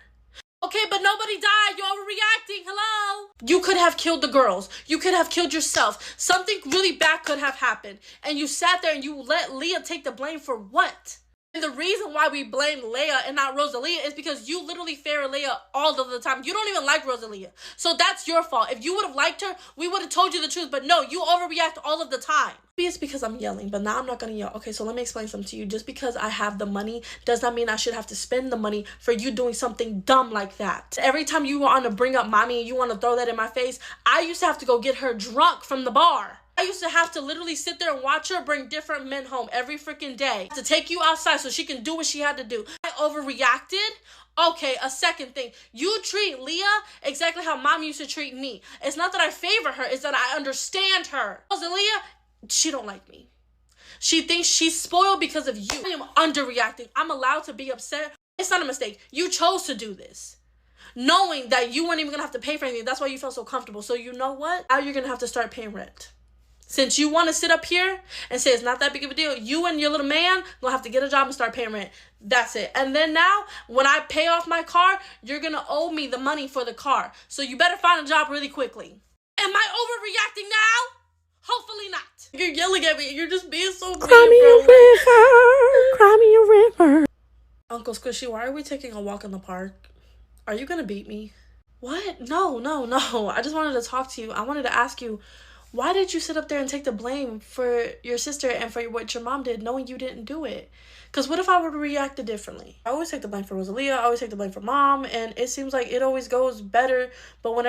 S1: Okay, but nobody died. You're overreacting. Hello? You could have killed the girls. You could have killed yourself. Something really bad could have happened. And you sat there and you let Leah take the blame for what? And the reason why we blame Leia and not Rosalia is because you literally favor Leia all of the time. You don't even like Rosalia. So that's your fault. If you would have liked her, we would have told you the truth. But no, you overreact all of the time. Maybe it's because I'm yelling, but now I'm not going to yell. Okay, so let me explain something to you. Just because I have the money does not mean I should have to spend the money for you doing something dumb like that. Every time you want to bring up mommy and you want to throw that in my face, I used to have to go get her drunk from the bar. I used to have to literally sit there and watch her bring different men home every freaking day to take you outside so she can do what she had to do. I overreacted. Okay, a second thing. You treat Leah exactly how mom used to treat me. It's not that I favor her, it's that I understand her. Leah, she don't like me. She thinks she's spoiled because of you. I am underreacting. I'm allowed to be upset. It's not a mistake. You chose to do this, knowing that you weren't even going to have to pay for anything. That's why you felt so comfortable. So you know what? Now you're going to have to start paying rent. Since you want to sit up here and say it's not that big of a deal, you and your little man gonna have to get a job and start paying rent. That's it. And then now, when I pay off my car, you're gonna owe me the money for the car. So you better find a job really quickly. Am I overreacting now? Hopefully not. You're yelling at me. You're just being so mean,
S2: Cry me a river. Cry me a river.
S1: Uncle Squishy, why are we taking a walk in the park? Are you gonna beat me? What? No. I just wanted to talk to you. I wanted to ask you, why did you sit up there and take the blame for your sister and for what your mom did, knowing you didn't do it? Because what if I would have reacted differently? I always take the blame for Rosalia. I always take the blame for mom. And it seems like it always goes better. But when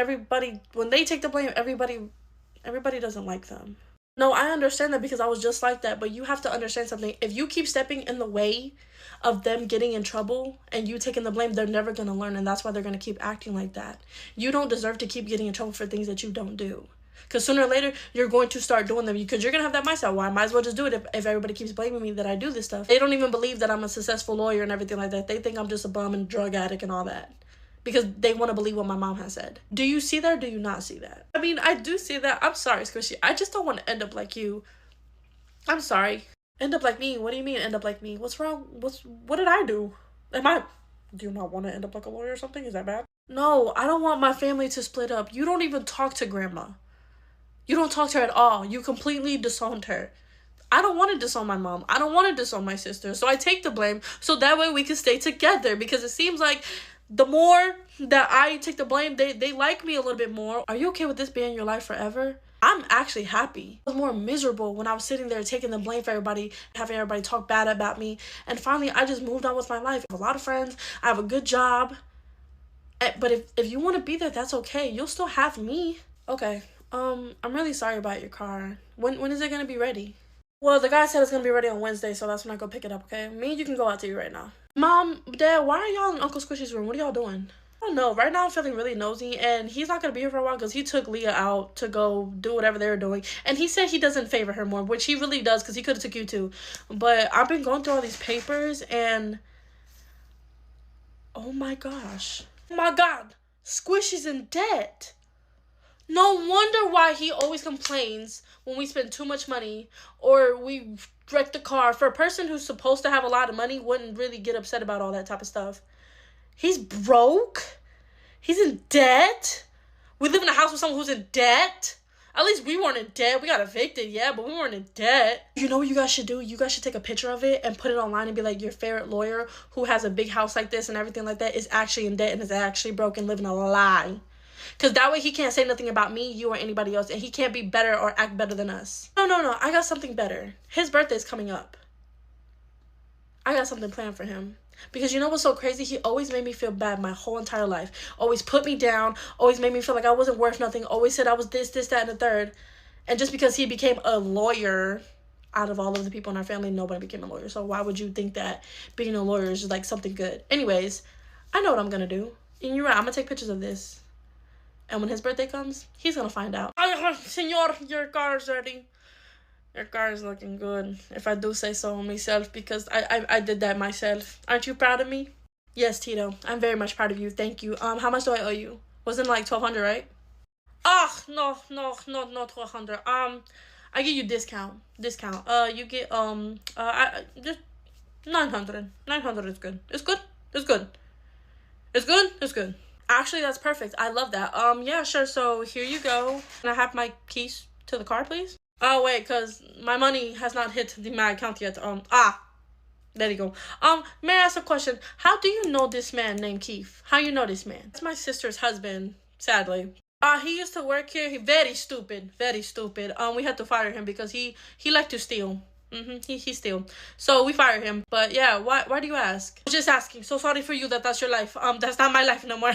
S1: they take the blame, everybody doesn't like them. No, I understand that because I was just like that. But you have to understand something. If you keep stepping in the way of them getting in trouble and you taking the blame, they're never going to learn. And that's why they're going to keep acting like that. You don't deserve to keep getting in trouble for things that you don't do. Because sooner or later, you're going to start doing them. Because you're going to have that mindset. Well, I might as well just do it if everybody keeps blaming me that I do this stuff. They don't even believe that I'm a successful lawyer and everything like that. They think I'm just a bum and drug addict and all that. Because they want to believe what my mom has said. Do you see that or do you not see that? I mean, I do see that. I'm sorry, Squishy. I just don't want to end up like you. I'm sorry. End up like me? What do you mean end up like me? What's wrong? What did I do? Do you not want to end up like a lawyer or something? Is that bad? No, I don't want my family to split up. You don't even talk to grandma. You don't talk to her at all. You completely disowned her. I don't want to disown my mom. I don't want to disown my sister. So I take the blame so that way we can stay together. Because it seems like the more that I take the blame, they like me a little bit more. Are you okay with this being your life forever? I'm actually happy. I was more miserable when I was sitting there taking the blame for everybody, having everybody talk bad about me. And finally, I just moved on with my life. I have a lot of friends. I have a good job. But if you want to be there, that's okay. You'll still have me. Okay. I'm really sorry about your car. When is it gonna be ready? Well, the guy said it's gonna be ready on Wednesday, so that's when I go pick it up, okay? Me and you can go out to you right now. Mom, Dad, why are y'all in Uncle Squishy's room? What are y'all doing? I don't know. Right now I'm feeling really nosy, and he's not gonna be here for a while because he took Leah out to go do whatever they were doing. And he said he doesn't favor her more, which he really does because he could have took you too. But I've been going through all these papers, and oh my gosh. Oh my God. Squishy's in debt. No wonder why he always complains when we spend too much money or we wreck the car. For a person who's supposed to have a lot of money, wouldn't really get upset about all that type of stuff. He's broke. He's in debt. We live in a house with someone who's in debt. At least we weren't in debt. We got evicted, yeah, but we weren't in debt. You know what you guys should do? You guys should take a picture of it and put it online and be like, your favorite lawyer who has a big house like this and everything like that is actually in debt and is actually broke and living a lie. Because that way he can't say nothing about me, you, or anybody else. And he can't be better or act better than us. No. I got something better. His birthday's coming up. I got something planned for him. Because you know what's so crazy? He always made me feel bad my whole entire life. Always put me down. Always made me feel like I wasn't worth nothing. Always said I was this, that, and the third. And just because he became a lawyer, out of all of the people in our family, nobody became a lawyer. So why would you think that being a lawyer is like something good? Anyways, I know what I'm going to do. And you're right. I'm going to take pictures of this. And when his birthday comes, he's going to find out. Senor, your car's ready. Your car is looking good, if I do say so myself, because I did that myself. Aren't you proud of me? Yes, Tito. I'm very much proud of you. Thank you. How much do I owe you? Wasn't it like $1,200, right? Ah, no, 200. I give you discount. You get just 900. 900 is good. It's good. It's good. It's good. It's good. Actually, that's perfect. I love that. Yeah, sure. So here you go. Can I have my keys to the car, please? Oh wait, cause my money has not hit my account yet. There you go. May I ask a question? How do you know this man named Keith? How you know this man? It's my sister's husband, sadly. He used to work here. He very stupid. Very stupid. We had to fire him because he liked to steal. He steal. So we fired him. But yeah, why do you ask? Just asking. So sorry for you that's your life. That's not my life no more.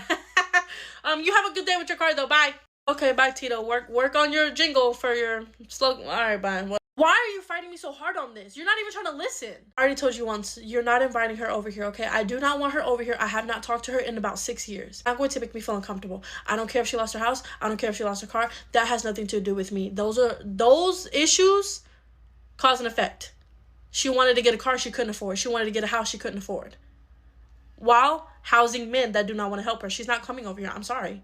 S1: You have a good day with your car though. Bye. Okay, bye Tito. Work on your jingle for your slogan. Alright, bye. Why are you fighting me so hard on this? You're not even trying to listen. I already told you once, you're not inviting her over here, okay? I do not want her over here. I have not talked to her in about 6 years. Not going to make me feel uncomfortable. I don't care if she lost her house. I don't care if she lost her car. That has nothing to do with me. Those issues cause and effect. She wanted to get a car she couldn't afford. She wanted to get a house she couldn't afford. While housing men that do not want to help her. She's not coming over here. I'm sorry.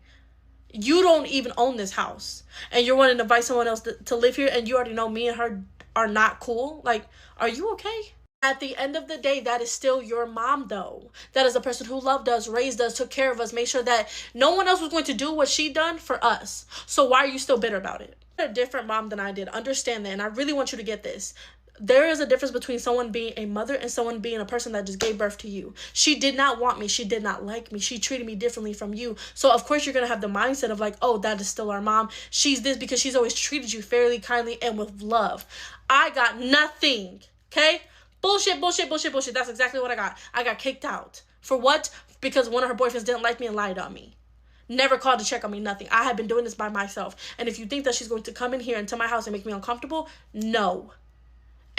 S1: You don't even own this house. And you're wanting to invite someone else to live here, and you already know me and her are not cool. Like, are you okay? At the end of the day, that is still your mom, though. That is a person who loved us, raised us, took care of us, made sure that no one else was going to do what she done for us. So why are you still bitter about it? You're a different mom than I did. Understand that, and I really want you to get this. There is a difference between someone being a mother and someone being a person that just gave birth to you. She did not want me. She did not like me. She treated me differently from you. So, of course, you're going to have the mindset of like, oh, that is still our mom. She's this because she's always treated you fairly, kindly, and with love. I got nothing, okay? Bullshit. That's exactly what I got. I got kicked out. For what? Because one of her boyfriends didn't like me and lied on me. Never called to check on me, nothing. I have been doing this by myself. And if you think that she's going to come in here into my house and make me uncomfortable, no.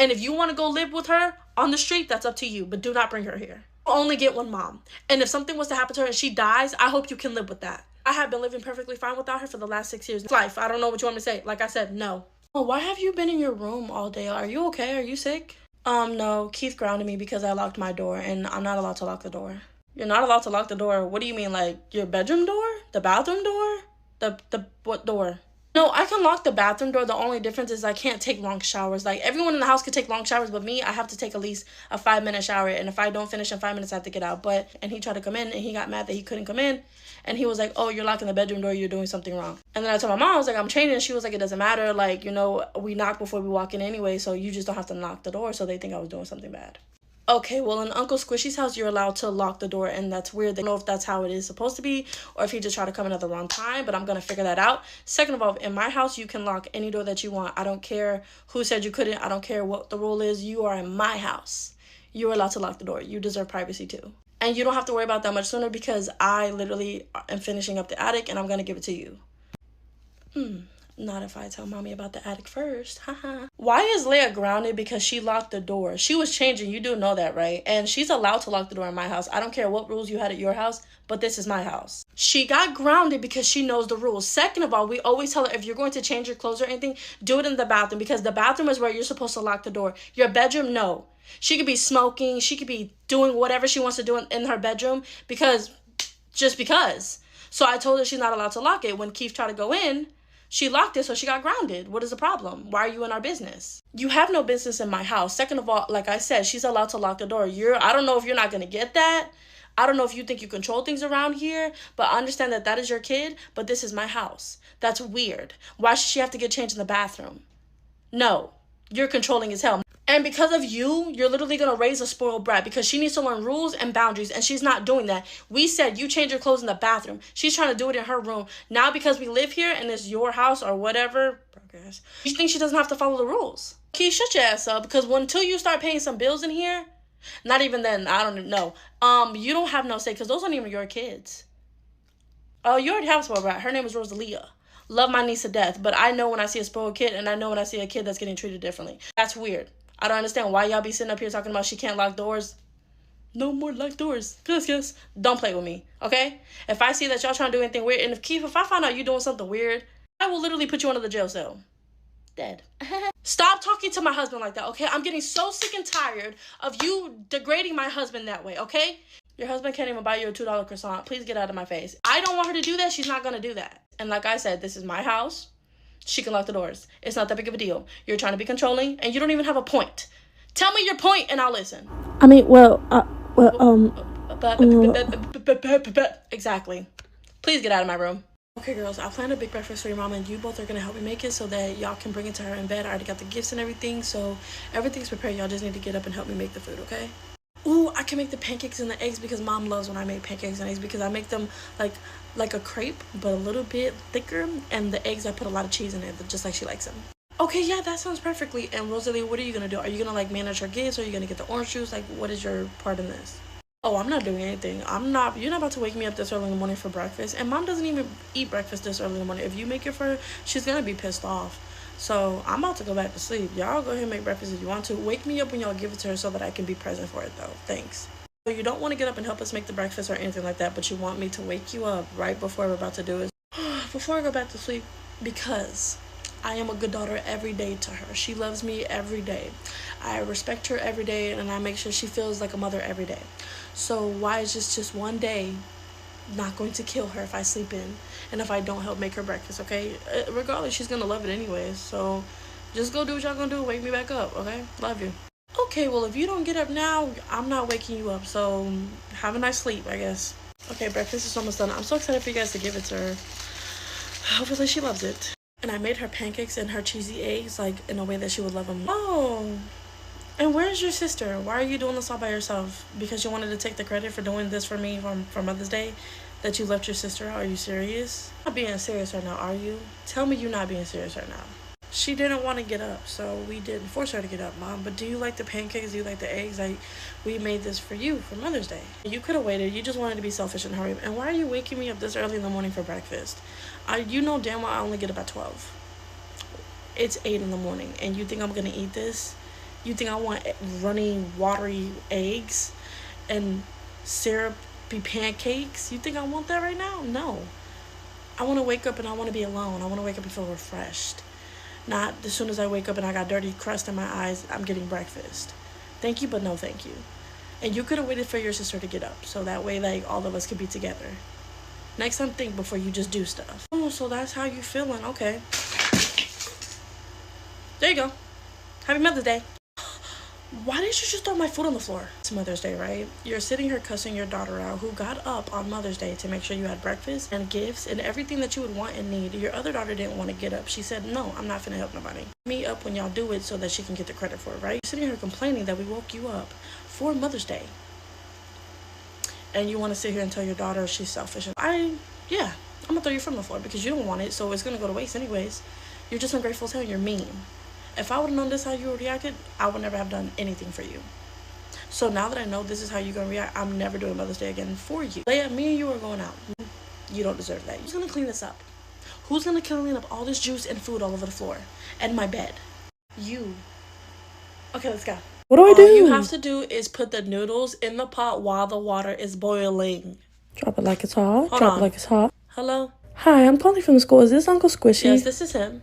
S1: And if you want to go live with her on the street, that's up to you. But do not bring her here. You only get one mom. And if something was to happen to her and she dies, I hope you can live with that. I have been living perfectly fine without her for the last 6 years. Life. I don't know what you want me to say. Like I said, no. Oh, why have you been in your room all day? Are you okay? Are you sick? No. Keith grounded me because I locked my door. And I'm not allowed to lock the door. You're not allowed to lock the door? What do you mean? Like your bedroom door? The bathroom door? The what door? No, I can lock the bathroom door. The only difference is I can't take long showers. Like, everyone in the house can take long showers, but me, I have to take at least a 5-minute shower. And if I don't finish in 5 minutes, I have to get out. And he tried to come in, and he got mad that he couldn't come in. And he was like, oh, you're locking the bedroom door. You're doing something wrong. And then I told my mom, I was like, I'm changing. And she was like, it doesn't matter. Like, we knock before we walk in anyway, so you just don't have to knock the door. So they think I was doing something bad. Okay, well, in Uncle Squishy's house, you're allowed to lock the door, and that's weird. I don't know if that's how it is supposed to be, or if he just tried to come in at the wrong time, but I'm going to figure that out. Second of all, in my house, you can lock any door that you want. I don't care who said you couldn't. I don't care what the rule is. You are in my house. You're allowed to lock the door. You deserve privacy, too. And you don't have to worry about that much sooner because I literally am finishing up the attic, and I'm going to give it to you. Not if I tell mommy about the attic first. Haha. Why is Leia grounded? Because she locked the door. She was changing. You do know that, right? And she's allowed to lock the door in my house. I don't care what rules you had at your house, but this is my house. She got grounded because she knows the rules. Second of all, we always tell her if you're going to change your clothes or anything, do it in the bathroom because the bathroom is where you're supposed to lock the door. Your bedroom, no. She could be smoking. She could be doing whatever she wants to do in her bedroom just because. So I told her she's not allowed to lock it. When Keith tried to go in, she locked it, so she got grounded. What is the problem? Why are you in our business? You have no business in my house. Second of all, like I said, she's allowed to lock the door. I don't know if you're not going to get that. I don't know if you think you control things around here, but understand that is your kid, but this is my house. That's weird. Why should she have to get changed in the bathroom? No, you're controlling as hell. And because of you, you're literally going to raise a spoiled brat because she needs to learn rules and boundaries, and she's not doing that. We said you change your clothes in the bathroom. She's trying to do it in her room. Now because we live here and it's your house or whatever, you think she doesn't have to follow the rules. Keith, shut your ass up because until you start paying some bills in here, not even then, I don't know. You don't have no say because those aren't even your kids. Oh, you already have a spoiled brat. Her name is Rosalia. Love my niece to death, but I know when I see a spoiled kid and I know when I see a kid that's getting treated differently. That's weird. I don't understand why y'all be sitting up here talking about she can't lock doors. No more locked doors. Yes. Don't play with me, okay? If I see that y'all trying to do anything weird, and if I find out you doing something weird, I will literally put you under the jail cell. Dead. Stop talking to my husband like that, okay? I'm getting so sick and tired of you degrading my husband that way, okay? Your husband can't even buy you a $2 croissant. Please get out of my face. I don't want her to do that. She's not going to do that. And like I said, this is my house. She can lock the doors. It's not that big of a deal. You're trying to be controlling, and you don't even have a point. Tell me your point, and I'll listen.
S2: I mean,
S1: Exactly. Please get out of my room. Okay, girls, I planned a big breakfast for your mama, and you both are going to help me make it so that y'all can bring it to her in bed. I already got the gifts and everything, so everything's prepared. Y'all just need to get up and help me make the food, okay? Ooh, I can make the pancakes and the eggs because mom loves when I make pancakes and eggs because I make them like a crepe, but a little bit thicker, and the eggs, I put a lot of cheese in it, just like she likes them. Okay, yeah, that sounds perfectly. And Rosalie, what are you going to do? Are you going to, like, manage her gifts? Or are you going to get the orange juice? Like, what is your part in this? Oh, I'm not doing anything. You're not about to wake me up this early in the morning for breakfast. And mom doesn't even eat breakfast this early in the morning. If you make it for her, she's going to be pissed off. So I'm about to go back to sleep. Y'all go ahead and make breakfast if you want to. Wake me up when y'all give it to her so that I can be present for it, though. Thanks. So you don't want to get up and help us make the breakfast or anything like that, but you want me to wake you up right before we're about to do it. Before I go back to sleep, because I am a good daughter every day to her. She loves me every day. I respect her every day, and I make sure she feels like a mother every day. So why is just one day not going to kill her if I sleep in and if I don't help make her breakfast, okay? Regardless, she's going to love it anyways. So just go do what y'all going to do. Wake me back up, okay? Love you. Okay, well, if you don't get up now, I'm not waking you up. So have a nice sleep, I guess. Okay, breakfast is almost done. I'm so excited for you guys to give it to her. Hopefully she loves it. And I made her pancakes and her cheesy eggs, like, in a way that she would love them. Oh, and where's your sister? Why are you doing this all by yourself? Because you wanted to take the credit for doing this for me for Mother's Day? That you left your sister? Are you serious? You're not being serious right now, are you? Tell me you're not being serious right now. She didn't want to get up, so we didn't force her to get up, Mom. But do you like the pancakes? Do you like the eggs? We made this for you for Mother's Day. You could have waited. You just wanted to be selfish and hurry. And why are you waking me up this early in the morning for breakfast? You know damn well I only get up at 12. It's 8 in the morning, and you think I'm going to eat this? You think I want runny, watery eggs and syrupy pancakes? You think I want that right now? No. I want to wake up and I want to be alone. I want to wake up and feel refreshed. Not as soon as I wake up and I got dirty crust in my eyes, I'm getting breakfast. Thank you, but no thank you. And you could have waited for your sister to get up, so that way, like, all of us could be together. Next time, think before you just do stuff. Oh, so that's how you feeling. Okay. There you go. Happy Mother's Day. Why didn't you just throw my food on the floor? It's Mother's Day, right? You're sitting here cussing your daughter out who got up on Mother's Day to make sure you had breakfast and gifts and everything that you would want and need. Your other daughter didn't want to get up. She said, no, I'm not finna help nobody. Me up when y'all do it so that she can get the credit for it, right? You're sitting here complaining that we woke you up for Mother's Day. And you want to sit here and tell your daughter she's selfish. I'm gonna throw you from the floor because you don't want it, so it's gonna go to waste anyways. You're just ungrateful as hell and you're mean. If I would have known this how you would reacted, I would never have done anything for you. So now that I know this is how you're gonna react, I'm never doing Mother's Day again for you. Leia, me and you are going out. You don't deserve that. Who's gonna clean this up? Who's gonna clean up all this juice and food all over the floor and my bed? You. Okay, let's go.
S2: What do I do?
S1: All you have to do is put the noodles in the pot while the water is boiling.
S2: Drop it like it's hot.
S1: Hold
S2: Drop
S1: on.
S2: it like it's hot.
S1: Hello?
S2: Hi, I'm calling from the school. Is this Uncle Squishy?
S1: Yes, this is him.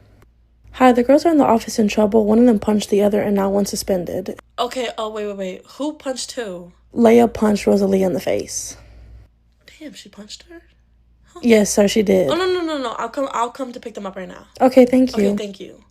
S2: Hi, the girls are in the office in trouble. One of them punched the other and now one's suspended.
S1: Okay, oh, wait. Who punched who?
S2: Leia punched Rosalie in the face.
S1: Damn, she punched her?
S2: Huh. Yes, sir, she did.
S1: Oh, no. I'll come to pick them up right now.
S2: Okay, thank you.
S1: Okay, thank you.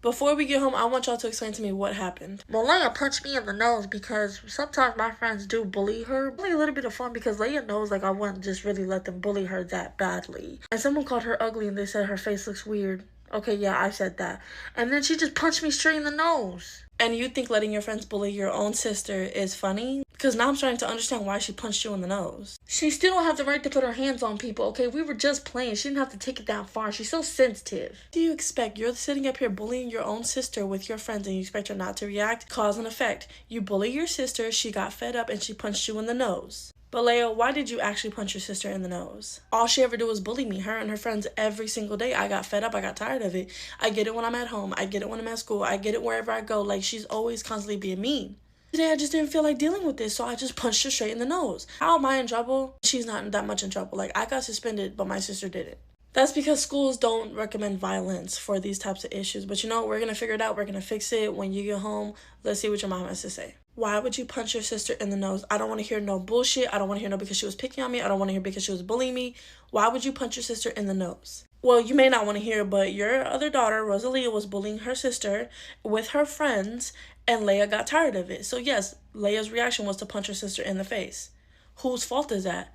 S1: Before we get home, I want y'all to explain to me what happened. Well, Leia punched me in the nose because sometimes my friends do bully her. Only a little bit of fun because Leia knows, like, I wouldn't just really let them bully her that badly. And someone called her ugly and they said her face looks weird. Okay, yeah, I said that. And then she just punched me straight in the nose. And you think letting your friends bully your own sister is funny? Because now I'm starting to understand why she punched you in the nose. She still don't have the right to put her hands on people, okay? We were just playing. She didn't have to take it that far. She's so sensitive. What do you expect? You're sitting up here bullying your own sister with your friends and you expect her not to react? Cause and effect. You bully your sister, she got fed up, and she punched you in the nose. But Leo, why did you actually punch your sister in the nose? All she ever did was bully me, her and her friends, every single day. I got fed up. I got tired of it. I get it when I'm at home. I get it when I'm at school. I get it wherever I go. Like, she's always constantly being mean. Today, I just didn't feel like dealing with this, so I just punched her straight in the nose. How am I in trouble? She's not that much in trouble. Like, I got suspended, but my sister didn't. That's because schools don't recommend violence for these types of issues. But you know, we're going to figure it out. We're going to fix it when you get home. Let's see what your mom has to say. Why would you punch your sister in the nose? I don't want to hear no bullshit. I don't want to hear no because she was picking on me. I don't want to hear because she was bullying me. Why would you punch your sister in the nose? Well, you may not want to hear, but your other daughter, Rosalia, was bullying her sister with her friends, and Leia got tired of it. So yes, Leia's reaction was to punch her sister in the face. Whose fault is that?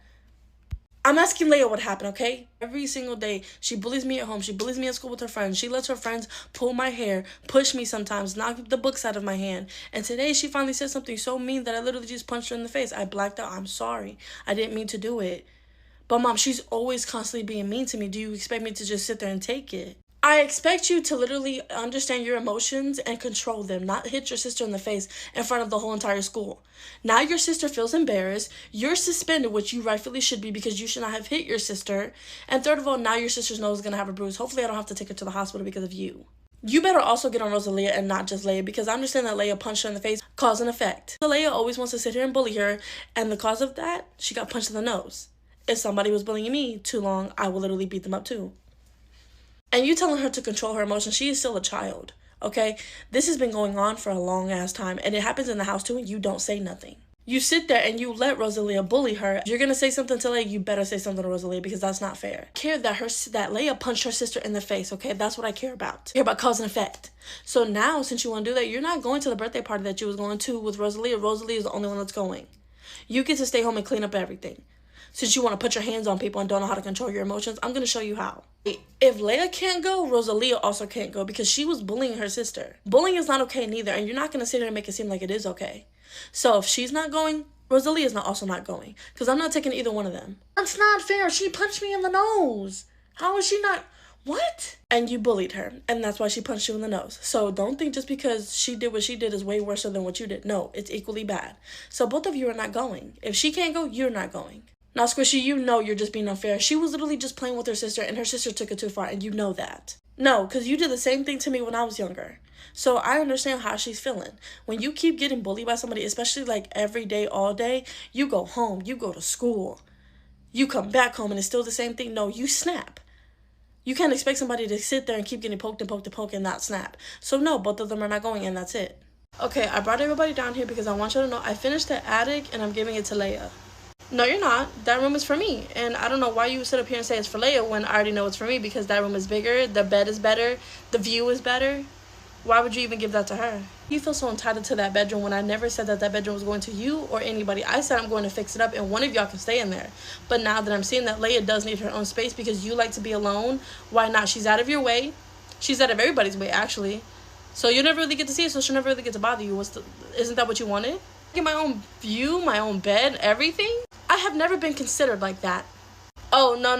S1: I'm asking Leia what happened, okay? Every single day, she bullies me at home. She bullies me at school with her friends. She lets her friends pull my hair, push me sometimes, knock the books out of my hand. And today, she finally said something so mean that I literally just punched her in the face. I blacked out. I'm sorry. I didn't mean to do it. But, Mom, she's always constantly being mean to me. Do you expect me to just sit there and take it? I expect you to literally understand your emotions and control them, not hit your sister in the face in front of the whole entire school. Now your sister feels embarrassed. You're suspended, which you rightfully should be because you should not have hit your sister. And third of all, now your sister's nose is going to have a bruise. Hopefully I don't have to take her to the hospital because of you. You better also get on Rosalia and not just Leia, because I understand that Leia punched her in the face, cause and effect. So Leia always wants to sit here and bully her, and the cause of that, she got punched in the nose. If somebody was bullying me too long, I will literally beat them up too. And you telling her to control her emotions, she is still a child, okay? This has been going on for a long ass time, and it happens in the house too, and you don't say nothing. You sit there and you let Rosalia bully her. If you're gonna say something to Leia, you better say something to Rosalia because that's not fair. I care that Leia punched her sister in the face, okay? That's what I care about. I care about cause and effect. So now, since you want to do that, you're not going to the birthday party that you was going to with Rosalia. Rosalia is the only one that's going. You get to stay home and clean up everything. Since you want to put your hands on people and don't know how to control your emotions, I'm going to show you how. If Leia can't go, Rosalia also can't go because she was bullying her sister. Bullying is not okay neither, and you're not going to sit here and make it seem like it is okay. So if she's not going, Rosalia's also not going because I'm not taking either one of them. That's not fair. She punched me in the nose. How is she not? What? And you bullied her, and that's why she punched you in the nose. So don't think just because she did what she did is way worse than what you did. No, it's equally bad. So both of you are not going. If she can't go, you're not going. Now, Squishy, you know you're just being unfair. She was literally just playing with her sister, and her sister took it too far, and you know that. No, because you did the same thing to me when I was younger. So I understand how she's feeling. When you keep getting bullied by somebody, especially like every day, all day, you go home, you go to school, you come back home, and it's still the same thing. No, you snap. You can't expect somebody to sit there and keep getting poked and poked and poked and not snap. So no, both of them are not going, and that's it. Okay, I brought everybody down here because I want you to know I finished the attic, and I'm giving it to Leia. No, you're not. That room is for me. And I don't know why you sit up here and say it's for Leia when I already know it's for me because that room is bigger, the bed is better, the view is better. Why would you even give that to her? You feel so entitled to that bedroom when I never said that bedroom was going to you or anybody. I said I'm going to fix it up and one of y'all can stay in there. But now that I'm seeing that Leia does need her own space because you like to be alone, why not? She's out of your way. She's out of everybody's way, actually. So you'll never really get to see it, so she'll never really get to bother you. Isn't that what you wanted? Get my own view, my own bed, everything? I have never been considered like that. Oh, no.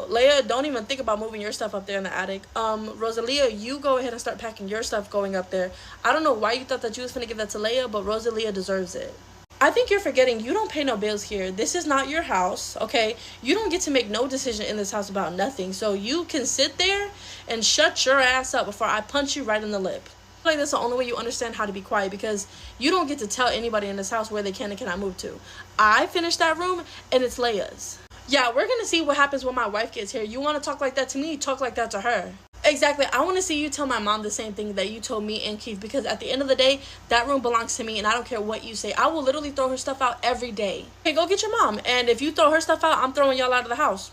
S1: Leia, don't even think about moving your stuff up there in the attic. Rosalia, you go ahead and start packing your stuff going up there. I don't know why you thought that you was finna give that to Leia, but Rosalia deserves it. I think you're forgetting you don't pay no bills here. This is not your house, okay? You don't get to make no decision in this house about nothing. So you can sit there and shut your ass up before I punch you right in the lip. Like that's the only way you understand how to be quiet because you don't get to tell anybody in this house where they can and cannot move to. I finished that room and it's Leia's. Yeah, we're gonna see what happens when my wife gets here. You want to talk like that to me, talk like that to her. Exactly. I want to see you tell my mom the same thing that you told me and Keith because at the end of the day, that room belongs to me and I don't care what you say. I will literally throw her stuff out every day. Hey, go get your mom. And if you throw her stuff out, I'm throwing y'all out of the house.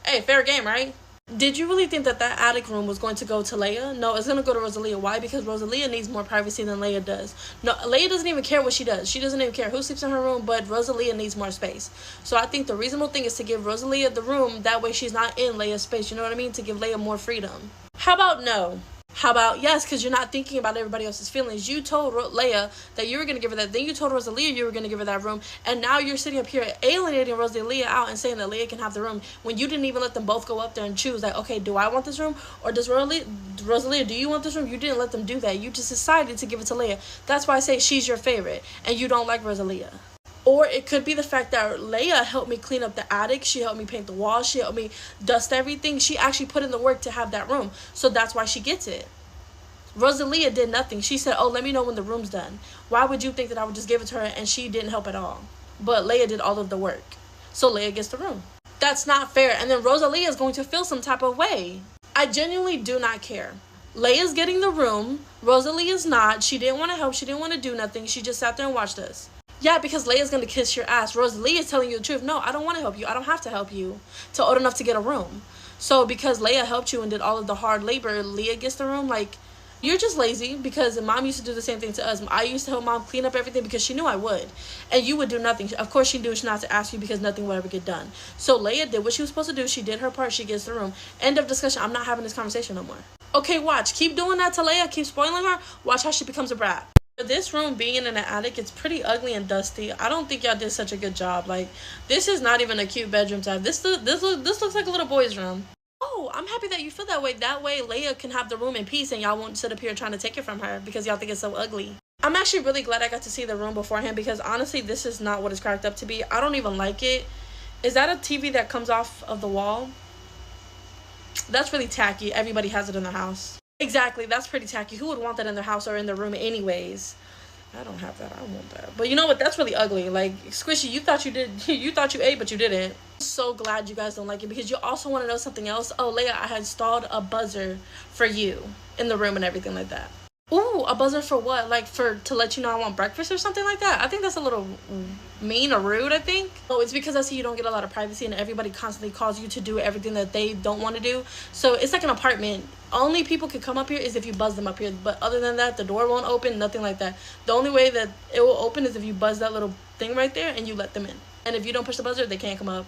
S1: Hey, fair game, right? Did you really think that attic room was going to go to Leia? No, it's going to go to Rosalia. Why? Because Rosalia needs more privacy than Leia does. No, Leia doesn't even care what she does. She doesn't even care who sleeps in her room, but Rosalia needs more space. So I think the reasonable thing is to give Rosalia the room. That way she's not in Leia's space. You know what I mean? To give Leia more freedom. How about no? How about yes, because you're not thinking about everybody else's feelings. You told Leia that you were going to give her that. Then you told Rosalia you were going to give her that room. And now you're sitting up here alienating Rosalia out and saying that Leia can have the room when you didn't even let them both go up there and choose. Like, okay, do I want this room? Or does Rosalia, do you want this room? You didn't let them do that. You just decided to give it to Leia. That's why I say she's your favorite. And you don't like Rosalia. Or it could be the fact that Leia helped me clean up the attic. She helped me paint the walls. She helped me dust everything. She actually put in the work to have that room. So that's why she gets it. Rosalia did nothing. She said, oh, let me know when the room's done. Why would you think that I would just give it to her and she didn't help at all? But Leia did all of the work. So Leia gets the room. That's not fair. And then Rosalia is going to feel some type of way. I genuinely do not care. Leia's getting the room. Rosalie is not. She didn't want to help. She didn't want to do nothing. She just sat there and watched us. Yeah, because Leia's going to kiss your ass. Rosalie is telling you the truth. No, I don't want to help you. I don't have to help you to old enough to get a room. So because Leia helped you and did all of the hard labor, Leia gets the room. Like, you're just lazy because mom used to do the same thing to us. I used to help mom clean up everything because she knew I would. And you would do nothing. Of course she knew not to ask you because nothing would ever get done. So Leia did what she was supposed to do. She did her part. She gets the room. End of discussion. I'm not having this conversation no more. Okay, watch. Keep doing that to Leia. Keep spoiling her. Watch how she becomes a brat. This room being in an attic, it's pretty ugly and dusty. I don't think y'all did such a good job. Like, this is not even a cute bedroom type. This looks like a little boy's room. Oh, I'm happy that you feel that way. That way Leia can have the room in peace and y'all won't sit up here trying to take it from her because y'all think it's so ugly. I'm actually really glad I got to see the room beforehand because honestly, this is not what it's cracked up to be. I don't even like it. Is that a TV that comes off of the wall? That's really tacky. Everybody has it in their house. Exactly, that's pretty tacky. Who would want that in their house or in their room anyways? I don't have that. I want that. But you know what? That's really ugly. Like, Squishy, you thought you did. You thought you ate, but you didn't. I'm so glad you guys don't like it because you also want to know something else. Oh, Leia, I had installed a buzzer for you in the room and everything like that. Ooh, a buzzer for what? Like, to let you know I want breakfast or something like that? I think that's a little mean or rude, I think. Oh, it's because I see you don't get a lot of privacy and everybody constantly calls you to do everything that they don't want to do. So it's like an apartment. Only people can come up here is if you buzz them up here. But other than that, the door won't open, nothing like that. The only way that it will open is if you buzz that little thing right there and you let them in. And if you don't push the buzzer, they can't come up.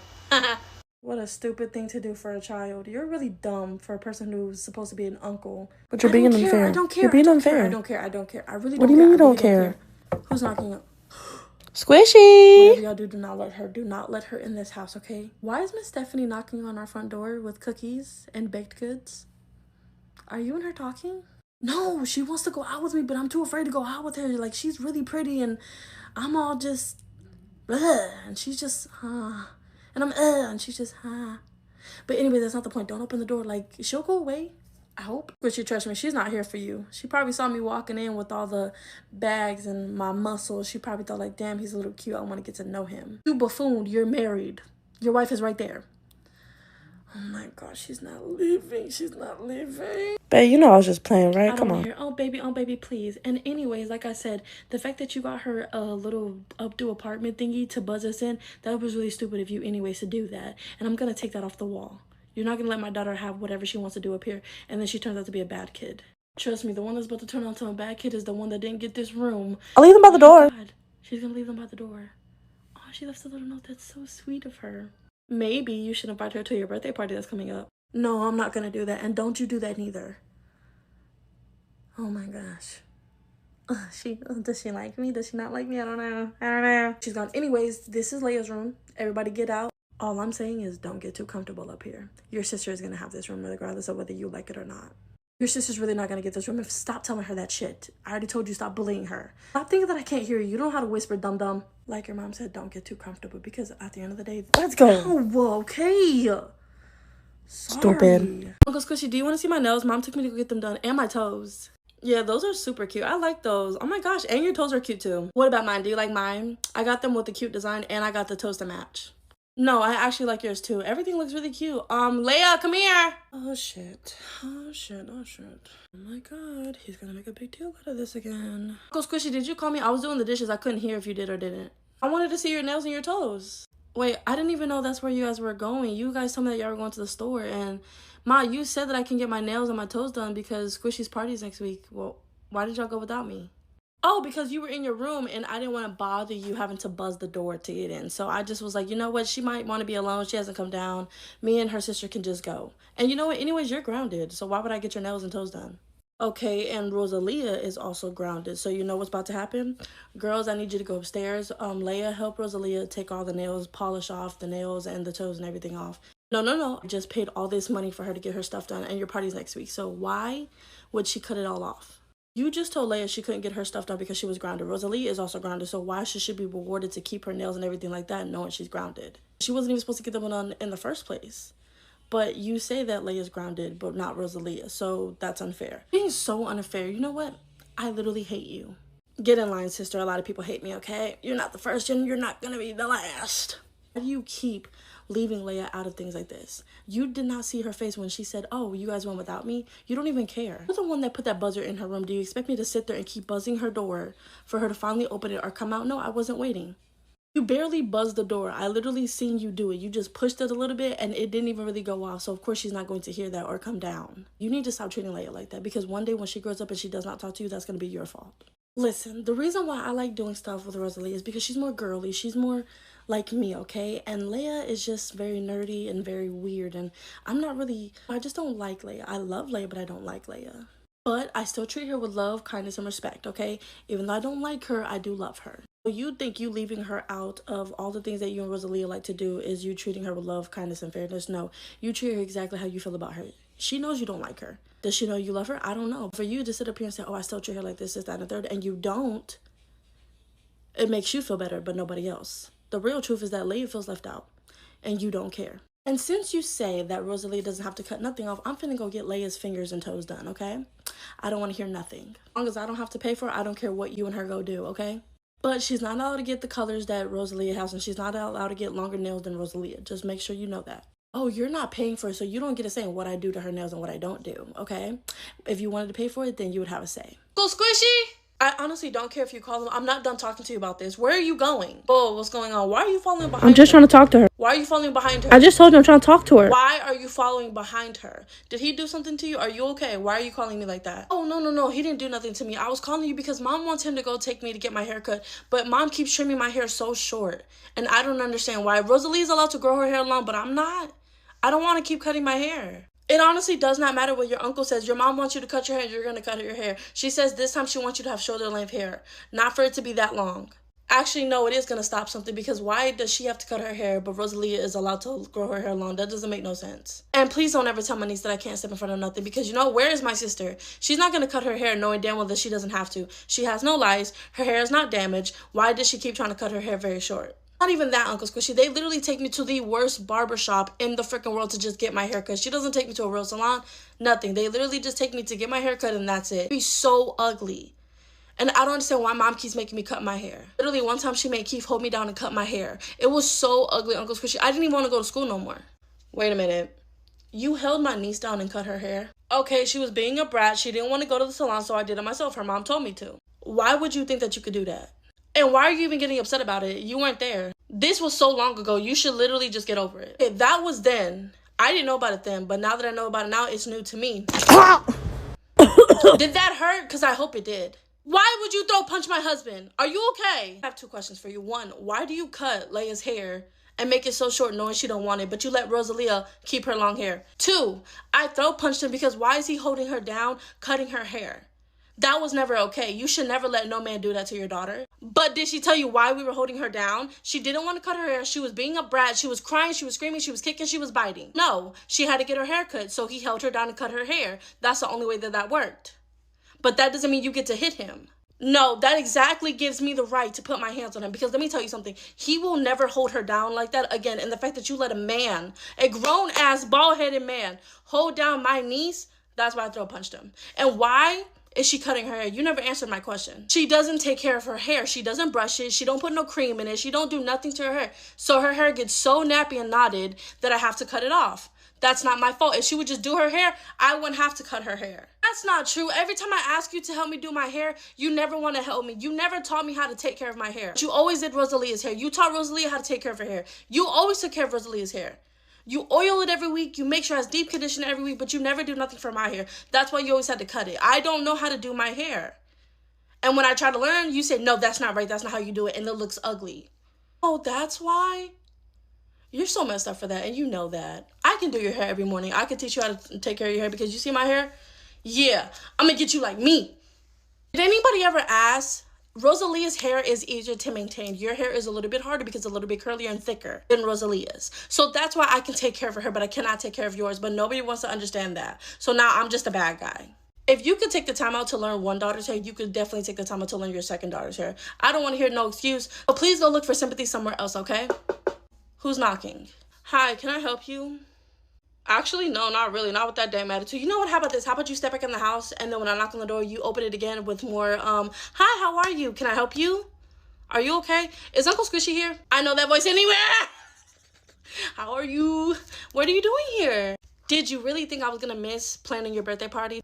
S1: What a stupid thing to do for a child. You're really dumb for a person who's supposed to be an uncle.
S2: But you're being unfair.
S1: I don't care.
S2: You're being unfair.
S1: I don't care. I really don't care.
S2: What do you mean you don't care?
S1: Who's knocking up?
S2: Squishy!
S1: Whatever y'all do not let her in this house, okay? Why is Miss Stephanie knocking on our front door with cookies and baked goods? Are you and her talking? No, she wants to go out with me, but I'm too afraid to go out with her. Like, she's really pretty, and I'm all just, and she's just, and I'm, and she's just, But anyway, that's not the point. Don't open the door. Like, she'll go away. I hope. But you trust me, she's not here for you. She probably saw me walking in with all the bags and my muscles. She probably thought, like, damn, he's a little cute. I want to get to know him. You buffoon, you're married. Your wife is right there. Oh my gosh, she's not leaving. She's not leaving.
S2: Babe, you know I was just playing, right? Come on.
S1: Hear, oh baby, please. And anyways, like I said, the fact that you got her a little updo apartment thingy to buzz us in, that was really stupid of you anyways to do that. And I'm gonna take that off the wall. You're not gonna let my daughter have whatever she wants to do up here, and then she turns out to be a bad kid. Trust me, the one that's about to turn out to a bad kid is the one that didn't get this room.
S2: I'll leave them by the door.
S1: God. She's gonna leave them by the door. Oh, she left a little note. That's so sweet of her. Maybe you should invite her to your birthday party that's coming up. No, I'm not gonna do that, and don't you do that neither. Oh my gosh. Does she like me? Does she not like me? I don't know. She's gone. Anyways, this is Leia's room. Everybody get out. All I'm saying is don't get too comfortable up here. Your sister is gonna have this room regardless of whether you like it or not. Your sister's really not gonna get this room. Stop telling her that shit. I already told you, stop bullying her. Stop thinking that I can't hear you. You don't know how to whisper, dum-dum. Like your mom said, don't get too comfortable because at the end of the day,
S2: let's go.
S1: Oh, okay. Sorry.
S2: Stupid.
S1: Uncle Squishy, do you want to see my nails? Mom took me to go get them done. And my toes. Yeah, those are super cute. I like those. Oh my gosh, and your toes are cute too. What about mine? Do you like mine? I got them with the cute design and I got the toes to match. No, I actually like yours too. Everything looks really cute. Leia, come here. Oh shit. Oh my god, he's gonna make a big deal out of this again. Uncle Squishy, did you call me? I was doing the dishes. I couldn't hear if you did or didn't. I wanted to see your nails and your toes. Wait, I didn't even know that's where you guys were going. You guys told me that y'all were going to the store, and Ma, you said that I can get my nails and my toes done because Squishy's party's next week. Well, why did y'all go without me? Oh, because you were in your room and I didn't want to bother you having to buzz the door to get in. So I just was like, you know what? She might want to be alone. She hasn't come down. Me and her sister can just go. And you know what? Anyways, you're grounded. So why would I get your nails and toes done? Okay, and Rosalia is also grounded. So you know what's about to happen? Girls, I need you to go upstairs. Leia, help Rosalia take all the nails, polish off the nails and the toes and everything off. No. I just paid all this money for her to get her stuff done and your party's next week. So why would she cut it all off? You just told Leia she couldn't get her stuff done because she was grounded. Rosalie is also grounded, so why should she be rewarded to keep her nails and everything like that knowing she's grounded? She wasn't even supposed to get them done in the first place. But you say that Leia's grounded, but not Rosalia, so that's unfair. Being so unfair. You know what? I literally hate you. Get in line, sister. A lot of people hate me, okay? You're not the first and you're not gonna be the last. Why do you keep leaving Leia out of things like this. You did not see her face when she said, oh, you guys went without me. You don't even care. You're the one that put that buzzer in her room. Do you expect me to sit there and keep buzzing her door for her to finally open it or come out? No, I wasn't waiting. You barely buzzed the door. I literally seen you do it. You just pushed it a little bit and it didn't even really go off. So of course she's not going to hear that or come down. You need to stop treating Leia like that, because one day when she grows up and she does not talk to you, that's going to be your fault. Listen, the reason why I like doing stuff with Rosalie is because she's more girly. She's more like me, okay? And Leia is just very nerdy and very weird. And I just don't like Leia. I love Leia, but I don't like Leia. But I still treat her with love, kindness, and respect, okay? Even though I don't like her, I do love her. So you think you leaving her out of all the things that you and Rosalia like to do is you treating her with love, kindness, and fairness? No, you treat her exactly how you feel about her. She knows you don't like her. Does she know you love her? I don't know. For you to sit up here and say, oh, I still treat her like this, that, and the third, and you don't, it makes you feel better, but nobody else. The real truth is that Leia feels left out, and you don't care. And since you say that Rosalia doesn't have to cut nothing off, I'm finna go get Leia's fingers and toes done, okay? I don't want to hear nothing. As long as I don't have to pay for it, I don't care what you and her go do, okay? But she's not allowed to get the colors that Rosalia has, and she's not allowed to get longer nails than Rosalia. Just make sure you know that. Oh, you're not paying for it, so you don't get a say in what I do to her nails and what I don't do, okay? If you wanted to pay for it, then you would have a say. Go Squishy! I honestly don't care if you call them. I'm not done talking to you about this. Where are you going? Oh, what's going on? Why are you following behind her?
S2: I'm just trying to talk to her.
S1: Why are you following behind her?
S2: I just told you I'm trying to talk to her.
S1: Why are you following behind her? Did he do something to you? Are you okay? Why are you calling me like that? Oh, no. He didn't do nothing to me. I was calling you because Mom wants him to go take me to get my hair cut. But Mom keeps trimming my hair so short. And I don't understand why. Rosalie's allowed to grow her hair long, but I'm not. I don't want to keep cutting my hair. It honestly does not matter what your uncle says. Your mom wants you to cut your hair, you're going to cut your hair. She says this time she wants you to have shoulder length hair, not for it to be that long. Actually, no, it is going to stop something, because why does she have to cut her hair, but Rosalia is allowed to grow her hair long? That doesn't make no sense. And please don't ever tell my niece that I can't step in front of nothing, because you know, where is my sister? She's not going to cut her hair knowing damn well that she doesn't have to. She has no lice. Her hair is not damaged. Why does she keep trying to cut her hair very short? Not even that, Uncle Squishy. They literally take me to the worst barbershop in the freaking world to just get my hair cut. She doesn't take me to a real salon. Nothing. They literally just take me to get my hair cut, and that's it. It'd be so ugly. And I don't understand why Mom keeps making me cut my hair. Literally, one time she made Keith hold me down and cut my hair. It was so ugly, Uncle Squishy. I didn't even want to go to school no more. Wait a minute. You held my niece down and cut her hair? Okay, she was being a brat. She didn't want to go to the salon, so I did it myself. Her mom told me to. Why would you think that you could do that? And why are you even getting upset about it? You weren't there. This was so long ago. You should literally just get over it. If that was then. I didn't know about it then, but now that I know about it now, it's new to me. Did that hurt? Because I hope it did. Why would you punch my husband? Are you okay? I have two questions for you. One, why do you cut Leia's hair and make it so short knowing she don't want it, but you let Rosalia keep her long hair? Two, I punched him because why is he holding her down, cutting her hair? That was never okay. You should never let no man do that to your daughter. But did she tell you why we were holding her down? She didn't want to cut her hair. She was being a brat. She was crying. She was screaming. She was kicking. She was biting. No, she had to get her hair cut, so he held her down and cut her hair. That's the only way that worked. But that doesn't mean you get to hit him. No, that exactly gives me the right to put my hands on him, because let me tell you something. He will never hold her down like that again. And the fact that you let a man, a grown-ass, bald-headed man, hold down my niece, that's why I punched him. And why is she cutting her hair? You never answered my question. She doesn't take care of her hair. She doesn't brush it. She don't put no cream in it. She don't do nothing to her hair. So her hair gets so nappy and knotted that I have to cut it off. That's not my fault. If she would just do her hair, I wouldn't have to cut her hair. That's not true. Every time I ask you to help me do my hair, you never want to help me. You never taught me how to take care of my hair. But you always did Rosalia's hair. You taught Rosalia how to take care of her hair. You always took care of Rosalia's hair. You oil it every week. You make sure it has deep conditioner every week, but you never do nothing for my hair. That's why you always had to cut it. I don't know how to do my hair. And when I try to learn, you say, no, that's not right. That's not how you do it. And it looks ugly. Oh, that's why? You're so messed up for that, and you know that. I can do your hair every morning. I can teach you how to take care of your hair, because you see my hair? Yeah, I'm going to get you like me. Did anybody ever ask? Rosalia's hair is easier to maintain. Your hair is a little bit harder because it's a little bit curlier and thicker than Rosalia's. So that's why I can take care of her hair, but I cannot take care of yours. But nobody wants to understand that. So now I'm just a bad guy. If you could take the time out to learn one daughter's hair, you could definitely take the time out to learn your second daughter's hair. I don't want to hear no excuse, but please go look for sympathy somewhere else, okay? Who's knocking? Hi, can I help you? Actually, no, not really. Not with that damn attitude. You know what? How about this? How about you step back in the house, and then when I knock on the door, you open it again with more, hi, how are you? Can I help you? Are you okay? Is Uncle Squishy here? I know that voice anywhere. How are you? What are you doing here? Did you really think I was gonna miss planning your birthday party?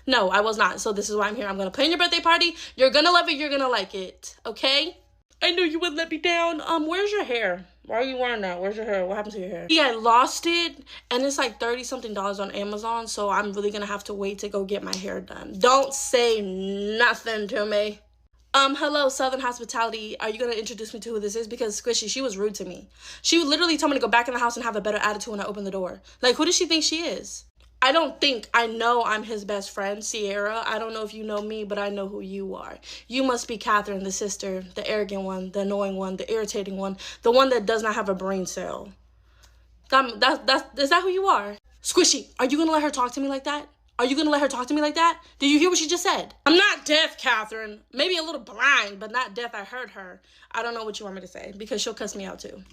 S1: No, I was not. So this is why I'm here. I'm gonna plan your birthday party. You're gonna love it. You're gonna like it. Okay? I knew you wouldn't let me down. Where's your hair? Why are you wearing that? Where's your hair? What happened to your hair? Yeah, I lost it, and it's like $30-something on Amazon, so I'm really gonna have to wait to go get my hair done. Don't say nothing to me. Hello, Southern Hospitality. Are you gonna introduce me to who this is? Because Squishy, she was rude to me. She literally told me to go back in the house and have a better attitude when I opened the door. Like, who does she think she is? I know I'm his best friend, Sierra. I don't know if you know me, but I know who you are. You must be Catherine, the sister, the arrogant one, the annoying one, the irritating one, the one that does not have a brain cell. Is that who you are? Squishy, are you gonna let her talk to me like that? Are you gonna let her talk to me like that? Did you hear what she just said? I'm not deaf, Catherine. Maybe a little blind, but not deaf. I heard her. I don't know what you want me to say, because she'll cuss me out too.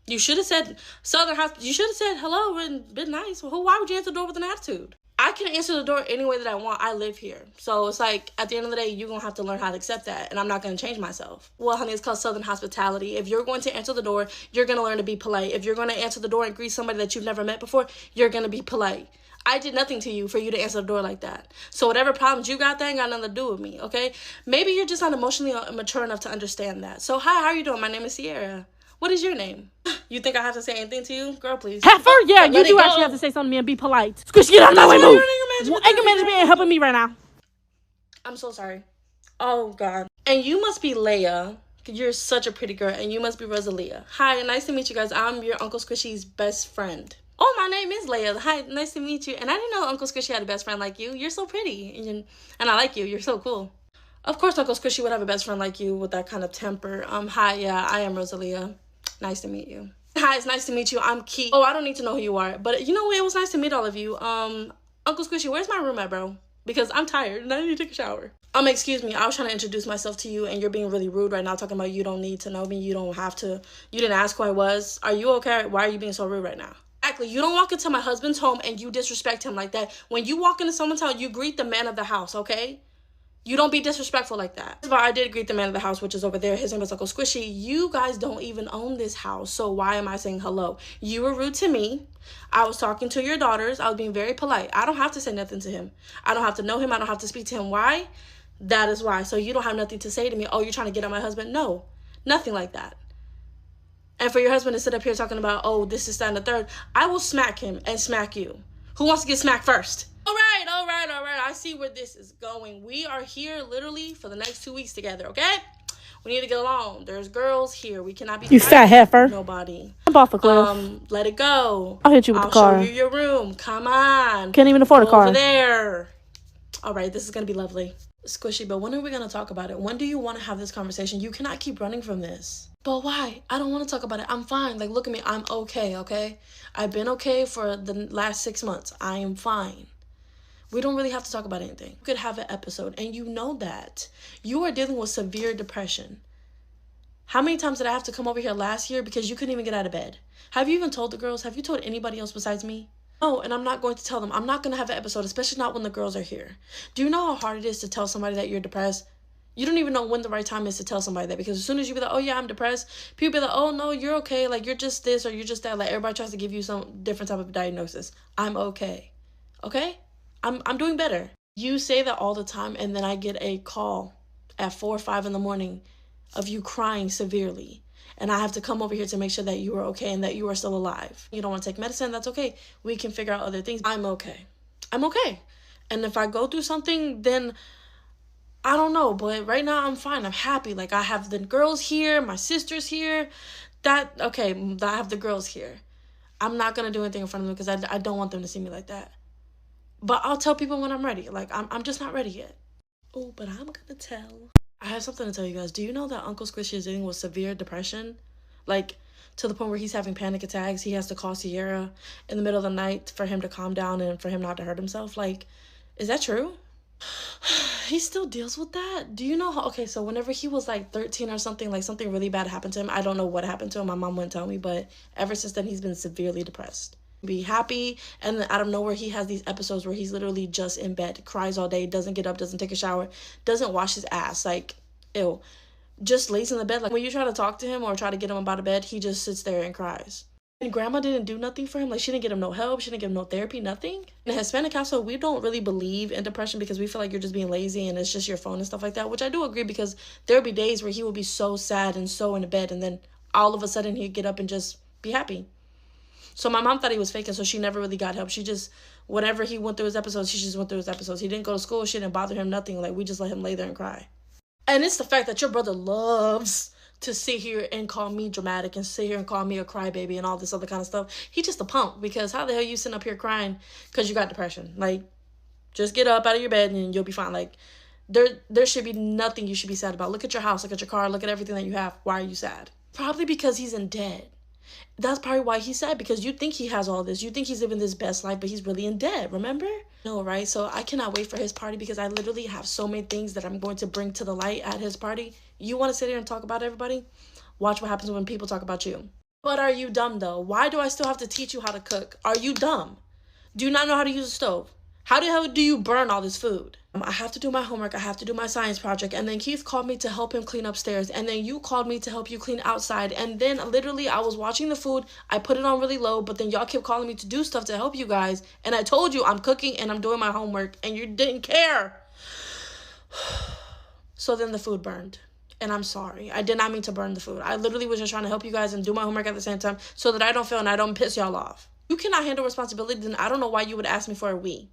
S1: You should have said Southern Hospital. You should have said hello and been nice. Well, why would you answer the door with an attitude? I can answer the door any way that I want. I live here. So it's like, at the end of the day, you're going to have to learn how to accept that. And I'm not going to change myself. Well, honey, it's called Southern Hospitality. If you're going to answer the door, you're going to learn to be polite. If you're going to answer the door and greet somebody that you've never met before, you're going to be polite. I did nothing to you for you to answer the door like that. So whatever problems you got, that ain't got nothing to do with me, okay? Maybe you're just not emotionally mature enough to understand that. So, hi, how are you doing? My name is Sierra. What is your name? You think I have to say anything to you? Girl, please.
S2: Heifer, yeah, you do actually have to say something to me and be polite. Squish, get out of my way, move. Anger management ain't helping me right now.
S1: I'm so sorry. Oh, God. And you must be Leia. You're such a pretty girl. And you must be Rosalia. Hi, nice to meet you guys. I'm your Uncle Squishy's best friend. Oh, my name is Leia. Hi, nice to meet you. And I didn't know Uncle Squishy had a best friend like you. You're so pretty. And I like you. You're so cool. Of course, Uncle Squishy would have a best friend like you with that kind of temper. Hi, yeah, I am Rosalia. Nice to meet you. Hi, it's nice to meet you. I'm Key. Oh, I don't need to know who you are. But you know what? It was nice to meet all of you. Uncle Squishy, where's my room at, bro? Because I'm tired and I need to take a shower. Excuse me. I was trying to introduce myself to you and you're being really rude right now, talking about you don't need to know me. You don't have to. You didn't ask who I was. Are you okay? Why are you being so rude right now? Exactly. You don't walk into my husband's home and you disrespect him like that. When you walk into someone's house, you greet the man of the house, okay? You don't be disrespectful like that. But I did greet the man of the house, which is over there. His name is Uncle Squishy. You guys don't even own this house, so why am I saying hello? You were rude to me. I was talking to your daughters. I was being very polite. I don't have to say nothing to him. I don't have to know him. I don't have to speak to him. Why? That is why. So you don't have nothing to say to me. Oh, you're trying to get at my husband? No, nothing like that. And for your husband to sit up here talking about, oh, this is that and the third, I will smack him and smack you. Who wants to get smacked first? All right. I see where this is going. We are here literally for the next 2 weeks together, okay? We need to get along. There's girls here. We cannot be
S2: You fat heifer.
S1: Nobody.
S2: Jump off a cliff.
S1: Let it go.
S2: I'll hit you with the car.
S1: I'll show you your room. Come on.
S2: Can't even afford a car.
S1: Over there. All right, this is going to be lovely. Squishy, but when are we going to talk about it? When do you want to have this conversation? You cannot keep running from this. But why? I don't want to talk about it. I'm fine. Like, look at me. I'm okay? I've been okay for the last 6 months. I am fine. We don't really have to talk about anything. You could have an episode, and you know that. You are dealing with severe depression. How many times did I have to come over here last year because you couldn't even get out of bed? Have you even told the girls? Have you told anybody else besides me? No, and I'm not going to tell them. I'm not going to have an episode, especially not when the girls are here. Do you know how hard it is to tell somebody that you're depressed? You don't even know when the right time is to tell somebody that, because as soon as you be like, oh yeah, I'm depressed, people be like, oh no, you're okay. Like, you're just this or you're just that. Like, everybody tries to give you some different type of diagnosis. I'm okay. Okay? I'm doing better. You say that all the time, and then I get a call at 4 or 5 in the morning of you crying severely. And I have to come over here to make sure that you are okay and that you are still alive. You don't want to take medicine? That's okay. We can figure out other things. I'm okay. And if I go through something, then I don't know. But right now, I'm fine. I'm happy. Like, I have the girls here. My sister's here. I have the girls here. I'm not going to do anything in front of them because I don't want them to see me like that. But I'll tell people when I'm ready. Like, I'm just not ready yet. Oh, but I'm going to tell. I have something to tell you guys. Do you know that Uncle Squishy is dealing with severe depression? Like, to the point where he's having panic attacks. He has to call Sierra in the middle of the night for him to calm down and for him not to hurt himself. Like, is that true? He still deals with that? Do you know how... Okay, so whenever he was like 13 or something, like something really bad happened to him. I don't know what happened to him. My mom wouldn't tell me. But ever since then, he's been severely depressed. Be happy, and then out of nowhere he has these episodes where he's literally just in bed, cries all day, doesn't get up, doesn't take a shower, doesn't wash his ass. Like, ew. just lays in the bed. Like, when you try to talk to him or try to get him about a bed, he just sits there and cries. And grandma didn't do nothing for him. Like, she didn't get him no help. She didn't give him no therapy, nothing. In the Hispanic household, we don't really believe in depression because we feel like you're just being lazy and it's just your phone and stuff like that, which I do agree, because there'll be days where he will be so sad and so in the bed, and then all of a sudden he'd get up and just be happy. So my mom thought he was faking, so she never really got help. She just, whenever he went through his episodes, she just went through his episodes. He didn't go to school. She didn't bother him, nothing. Like, we just let him lay there and cry. And it's the fact that your brother loves to sit here and call me dramatic and sit here and call me a crybaby and all this other kind of stuff. He just a punk, because how the hell you sitting up here crying because you got depression? Like, just get up out of your bed and you'll be fine. Like, there should be nothing you should be sad about. Look at your house, look at your car, look at everything that you have. Why are you sad? Probably because he's in debt. That's probably why he's sad, because you think he has all this. You think he's living this best life, but he's really in debt, remember? No, right? So I cannot wait for his party, because I literally have so many things that I'm going to bring to the light at his party. You want to sit here and talk about everybody? Watch what happens when people talk about you. But are you dumb, though? Why do I still have to teach you how to cook? Are you dumb? Do you not know how to use a stove? How the hell do you burn all this food? I have to do my homework. I have to do my science project. And then Keith called me to help him clean upstairs. And then you called me to help you clean outside. And then literally I was watching the food. I put it on really low. But then y'all kept calling me to do stuff to help you guys. And I told you I'm cooking and I'm doing my homework. And you didn't care. So then the food burned. And I'm sorry. I did not mean to burn the food. I literally was just trying to help you guys and do my homework at the same time, so that I don't feel and I don't piss y'all off. You cannot handle responsibility, then I don't know why you would ask me for a Wii.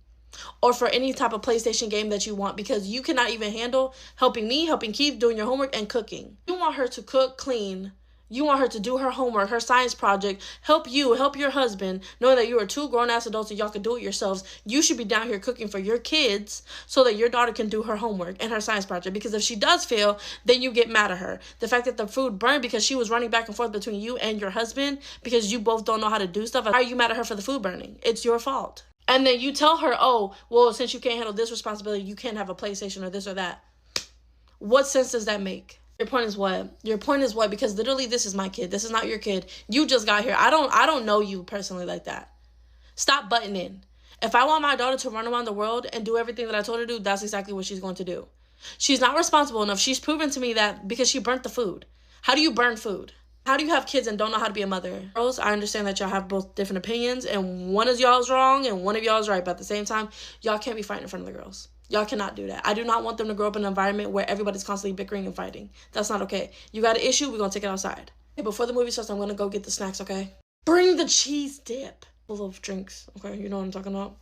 S1: Or for any type of PlayStation game that you want, because you cannot even handle helping me, helping Keith, doing your homework, and cooking. You want her to cook, clean. You want her to do her homework, her science project, help you, help your husband, knowing that you are two grown-ass adults and y'all can do it yourselves. You should be down here cooking for your kids so that your daughter can do her homework and her science project. Because if she does fail, then you get mad at her. The fact that the food burned because she was running back and forth between you and your husband because you both don't know how to do stuff. Why are you mad at her for the food burning? It's your fault. And then you tell her, oh, well, since you can't handle this responsibility, you can't have a PlayStation or this or that. What sense does that make? Your point is what? Your point is what? Because literally, this is my kid. This is not your kid. You just got here. I don't know you personally like that. Stop butting in. If I want my daughter to run around the world and do everything that I told her to do, that's exactly what she's going to do. She's not responsible enough. She's proven to me that because she burnt the food. How do you burn food? How do you have kids and don't know how to be a mother? Girls, I understand that y'all have both different opinions, and one of y'all is wrong and one of y'all is right. But at the same time, y'all can't be fighting in front of the girls. Y'all cannot do that. I do not want them to grow up in an environment where everybody's constantly bickering and fighting. That's not okay. You got an issue, we're going to take it outside. Okay, before the movie starts, I'm going to go get the snacks, okay? Bring the cheese dip. Full of drinks, okay? You know what I'm talking about?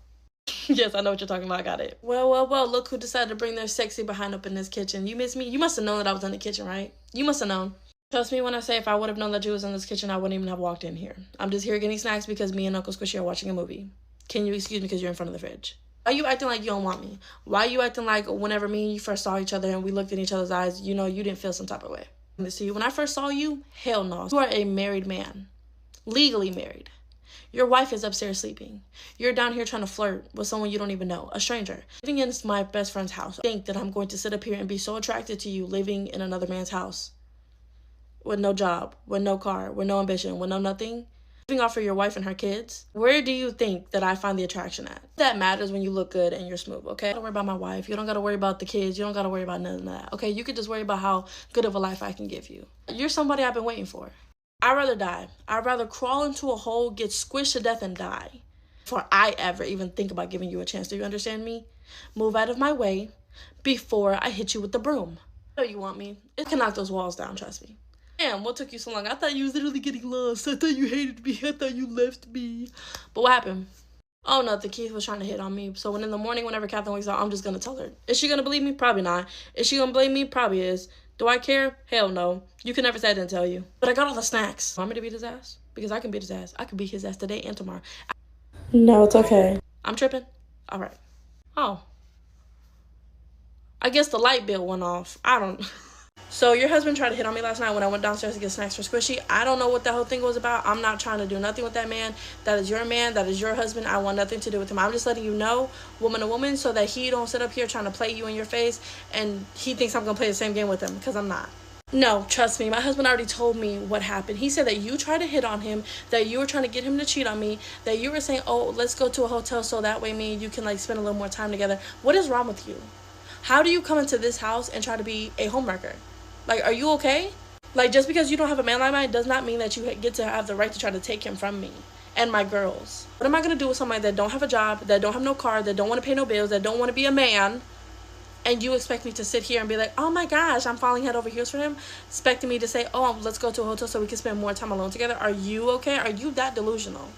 S1: Yes, I know what you're talking about. I got it. Well, look who decided to bring their sexy behind up in this kitchen. You miss me? You must have known that I was in the kitchen, right? You must have known. Trust me when I say if I would have known that you was in this kitchen, I wouldn't even have walked in here. I'm just here getting snacks because me and Uncle Squishy are watching a movie. Can you excuse me because you're in front of the fridge? Why are you acting like you don't want me? Why are you acting like whenever me and you first saw each other and we looked in each other's eyes, you know, you didn't feel some type of way? See, when I first saw you, hell no. You are a married man. Legally married. Your wife is upstairs sleeping. You're down here trying to flirt with someone you don't even know, a stranger. Living in my best friend's house. I think that I'm going to sit up here and be so attracted to you living in another man's house. With no job, with no car, with no ambition, with no nothing. Living off for your wife and her kids. Where do you think that I find the attraction at? That matters when you look good and you're smooth, okay? You don't gotta worry about my wife. You don't gotta worry about the kids. You don't gotta worry about none of that, okay? You could just worry about how good of a life I can give you. You're somebody I've been waiting for. I'd rather die. I'd rather crawl into a hole, get squished to death, and die before I ever even think about giving you a chance. Do you understand me? Move out of my way before I hit you with the broom. I know you want me. It can knock those walls down, trust me. Damn, what took you so long? I thought you was literally getting lost. I thought you hated me. I thought you left me. But what happened? Oh, nothing. Keith was trying to hit on me. So when in the morning, whenever Catherine wakes up, I'm just going to tell her. Is she going to believe me? Probably not. Is she going to blame me? Probably is. Do I care? Hell no. You can never say I didn't tell you. But I got all the snacks. Want me to beat his ass? Because I can beat his ass. I can beat his ass today and tomorrow. No, it's okay. I'm tripping? All right. Oh. I guess the light bill went off. I don't... So your husband tried to hit on me last night when I went downstairs to get snacks for Squishy. I don't know what that whole thing was about. I'm not trying to do nothing with that man. That is your man. That is your husband. I want nothing to do with him. I'm just letting you know, woman to woman, so that he don't sit up here trying to play you in your face and he thinks I'm going to play the same game with him, because I'm not. No, trust me. My husband already told me what happened. He said that you tried to hit on him, that you were trying to get him to cheat on me, that you were saying, oh, let's go to a hotel so that way me and you can like spend a little more time together. What is wrong with you? How do you come into this house and try to be a homewrecker? Like, are you okay? Like, just because you don't have a man like mine does not mean that you get to have the right to try to take him from me and my girls. What am I going to do with somebody that don't have a job, that don't have no car, that don't want to pay no bills, that don't want to be a man, and you expect me to sit here and be like, oh my gosh, I'm falling head over heels for him, expecting me to say, oh, let's go to a hotel so we can spend more time alone together? Are you okay? Are you that delusional?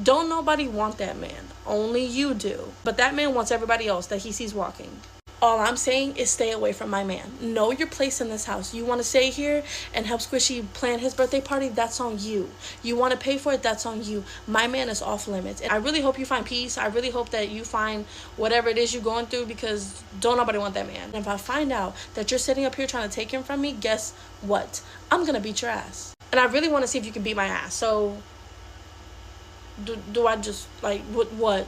S1: Don't nobody want that man. Only you do. But that man wants everybody else that he sees walking. All I'm saying is stay away from my man. Know your place in this house. You want to stay here and help Squishy plan his birthday party? That's on you. You want to pay for it? That's on you. My man is off limits. And I really hope you find peace. I really hope that you find whatever it is you're going through, because don't nobody want that man. And if I find out that you're sitting up here trying to take him from me, guess what? I'm going to beat your ass. And I really want to see if you can beat my ass. So do I just, like, what?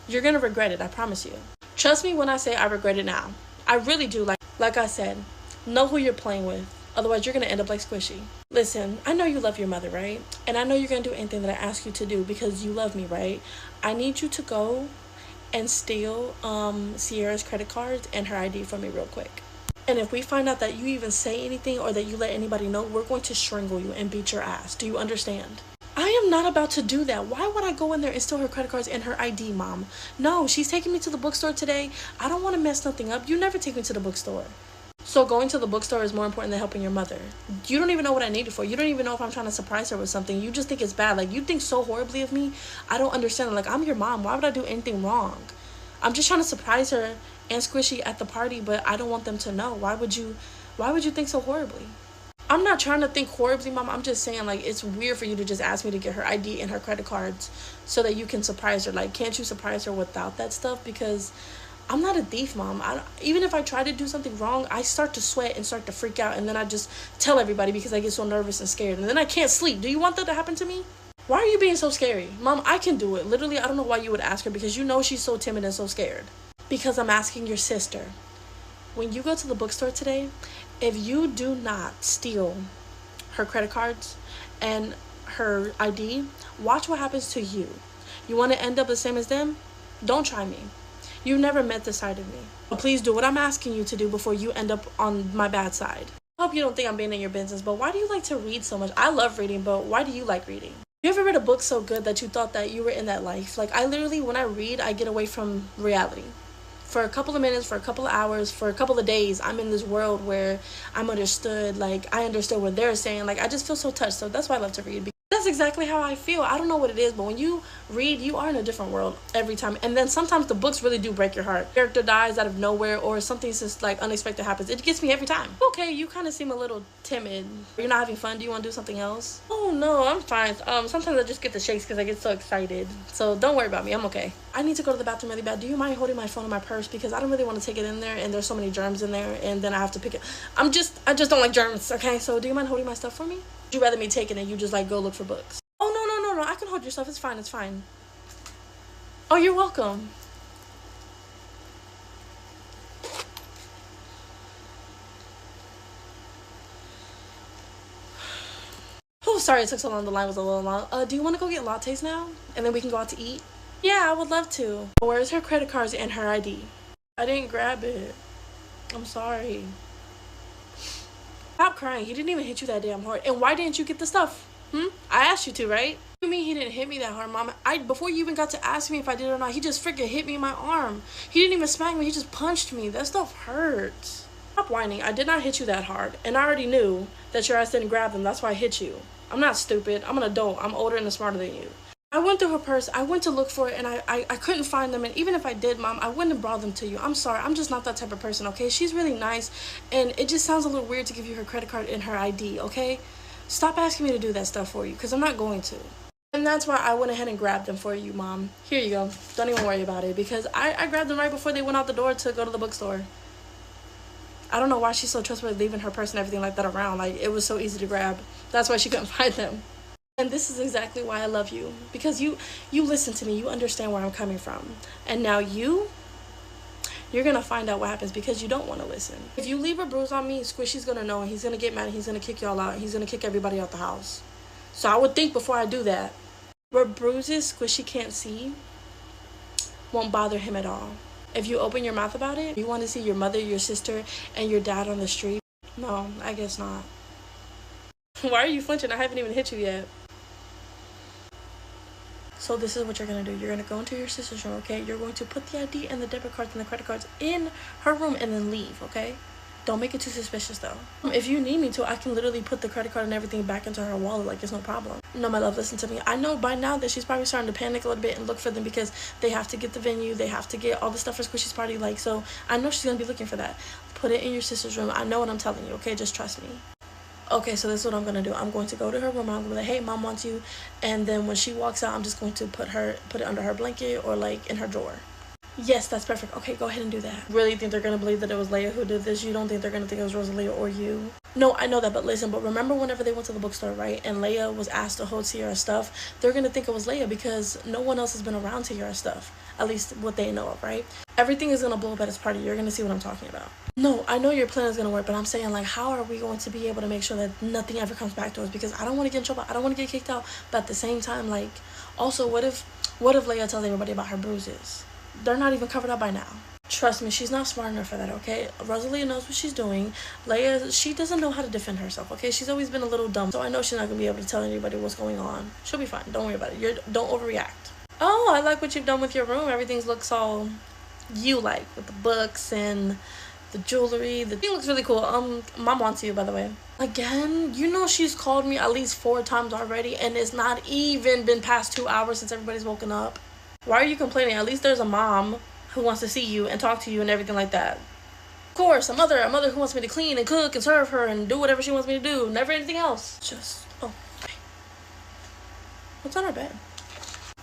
S1: You're going to regret it. I promise you. Trust me when I say I regret it now. I really do. Like I said, know who you're playing with. Otherwise, you're going to end up like Squishy. Listen, I know you love your mother, right? And I know you're going to do anything that I ask you to do because you love me, right? I need you to go and steal Sierra's credit cards and her ID from me real quick. And if we find out that you even say anything or that you let anybody know, we're going to strangle you and beat your ass. Do you understand? I am not about to do that. Why would I go in there and steal her credit cards and her ID, Mom? No, she's taking me to the bookstore today. I don't want to mess nothing up. You never take me to the bookstore. So going to the bookstore is more important than helping your mother. You don't even know what I need it for. You don't even know if I'm trying to surprise her with something. You just think it's bad. Like, you think so horribly of me. I don't understand. Like, I'm your mom. Why would I do anything wrong? I'm just trying to surprise her and Squishy at the party, but I don't want them to know. Why would you think so horribly? I'm not trying to think horribly, Mom. I'm just saying, like, it's weird for you to just ask me to get her ID and her credit cards so that you can surprise her. Like, can't you surprise her without that stuff? Because I'm not a thief, Mom. Even if I try to do something wrong, I start to sweat and start to freak out, and then I just tell everybody because I get so nervous and scared, and then I can't sleep. Do you want that to happen to me? Why are you being so scary? Mom, I can do it. Literally, I don't know why you would ask her, because you know she's so timid and so scared. Because I'm asking your sister. When you go to the bookstore today, if you do not steal her credit cards and her ID, watch what happens to you. You want to end up the same as them? Don't try me. You never met this side of me. Please do what I'm asking you to do before you end up on my bad side. I hope you don't think I'm being in your business, but why do you like to read so much? I love reading, but why do you like reading? You ever read a book so good that you thought that you were in that life? Like, I literally, when I read, I get away from reality. For a couple of minutes, for a couple of hours, for a couple of days, I'm in this world where I'm understood. Like, I understood what they're saying. Like, I just feel so touched. So that's why I love to read. That's exactly how I feel. I don't know what it is, but when you read, you are in a different world every time. And then sometimes the books really do break your heart. Character dies out of nowhere, or something's just like unexpected happens. It gets me every time. Okay, you kind of seem a little timid. You're not having fun. Do you want to do something else? Oh no, I'm fine. Sometimes I just get the shakes because I get so excited. So don't worry about me. I'm okay. I need to go to the bathroom really bad. Do you mind holding my phone in my purse, because I don't really want to take it in there, and there's so many germs in there, and then I have to pick it. I just don't like germs. Okay, so do you mind holding my stuff for me? Would you rather me take it and you just like go look for books? Oh, no, I can hold your stuff. It's fine. It's fine. Oh, you're welcome. Oh, sorry it took so long. The line was a little long. Do you want to go get lattes now? And then we can go out to eat? Yeah, I would love to. Where's her credit cards and her ID? I didn't grab it. I'm sorry. Stop crying. He didn't even hit you that damn hard. And why didn't you get the stuff? I asked you to, right? What do you mean he didn't hit me that hard, Mom? Before you even got to ask me if I did or not, he just freaking hit me in my arm. He didn't even smack me. He just punched me. That stuff hurts. Stop whining. I did not hit you that hard. And I already knew that your ass didn't grab them. That's why I hit you. I'm not stupid. I'm an adult. I'm older and smarter than you. I went through her purse. I went to look for it, and I couldn't find them. And even if I did, Mom, I wouldn't have brought them to you. I'm sorry. I'm just not that type of person, okay? She's really nice, and it just sounds a little weird to give you her credit card and her ID, okay? Stop asking me to do that stuff for you, because I'm not going to. And that's why I went ahead and grabbed them for you, Mom. Here you go. Don't even worry about it, because I grabbed them right before they went out the door to go to the bookstore. I don't know why she's so trustworthy leaving her purse and everything like that around. Like, it was so easy to grab. That's why she couldn't find them. And this is exactly why I love you, because you listen to me. You understand where I'm coming from. And now you're gonna find out what happens because you don't want to listen. If you leave a bruise on me, Squishy's gonna know, and he's gonna get mad, and he's gonna kick y'all out. He's gonna kick everybody out the house. So I would think before I do that. Where bruises Squishy can't see won't bother him at all. If you open your mouth about it, you want to see your mother, your sister, and your dad on the street, No, I guess not. Why are you flinching? I haven't even hit you yet. So this is what you're gonna do. You're gonna go into your sister's room, okay? You're going to put the ID and the debit cards and the credit cards in her room and then leave, okay? Don't make it too suspicious though. If you need me to, I can literally put the credit card and everything back into her wallet, like it's no problem. No, my love, listen to me. I know by now that she's probably starting to panic a little bit and look for them because they have to get the venue, they have to get all the stuff for Squishy's party, like, so I know she's gonna be looking for that. Put it in your sister's room. I know what I'm telling you, okay? Just trust me. Okay, so this is what I'm gonna do. I'm going to go to her room. I'm gonna be like, hey, mom wants you. And then when she walks out, I'm just going to put it under her blanket or like in her drawer. Yes, that's perfect. Okay, go ahead and do that. Really think they're gonna believe that it was Leia who did this? You don't think they're gonna think it was Rosalia or you? No, I know that, but listen, but remember whenever they went to the bookstore, right? And Leia was asked to hold Sierra's stuff, they're gonna think it was Leia because no one else has been around Sierra's stuff. At least what they know of, right? Everything is gonna blow up at his party. You're gonna see what I'm talking about. No, I know your plan is gonna work, but I'm saying, like, how are we going to be able to make sure that nothing ever comes back to us? Because I don't want to get in trouble. I don't want to get kicked out. But at the same time, like, also, what if Leia tells everybody about her bruises? They're not even covered up by now. Trust me, she's not smart enough for that, okay? Rosalia knows what she's doing. Leia, she doesn't know how to defend herself, okay? She's always been a little dumb, so I know she's not gonna be able to tell anybody what's going on. She'll be fine. Don't worry about it. Don't overreact. Oh, I like what you've done with your room. Everything looks all you like with the books and the jewelry. The thing looks really cool. Mom wants you, by the way. Again, you know she's called me at least 4 times already, and it's not even been past 2 hours since everybody's woken up. Why are you complaining? At least there's a mom who wants to see you and talk to you and everything like that. Of course, a mother who wants me to clean and cook and serve her and do whatever she wants me to do. Never anything else. Oh, what's on our bed?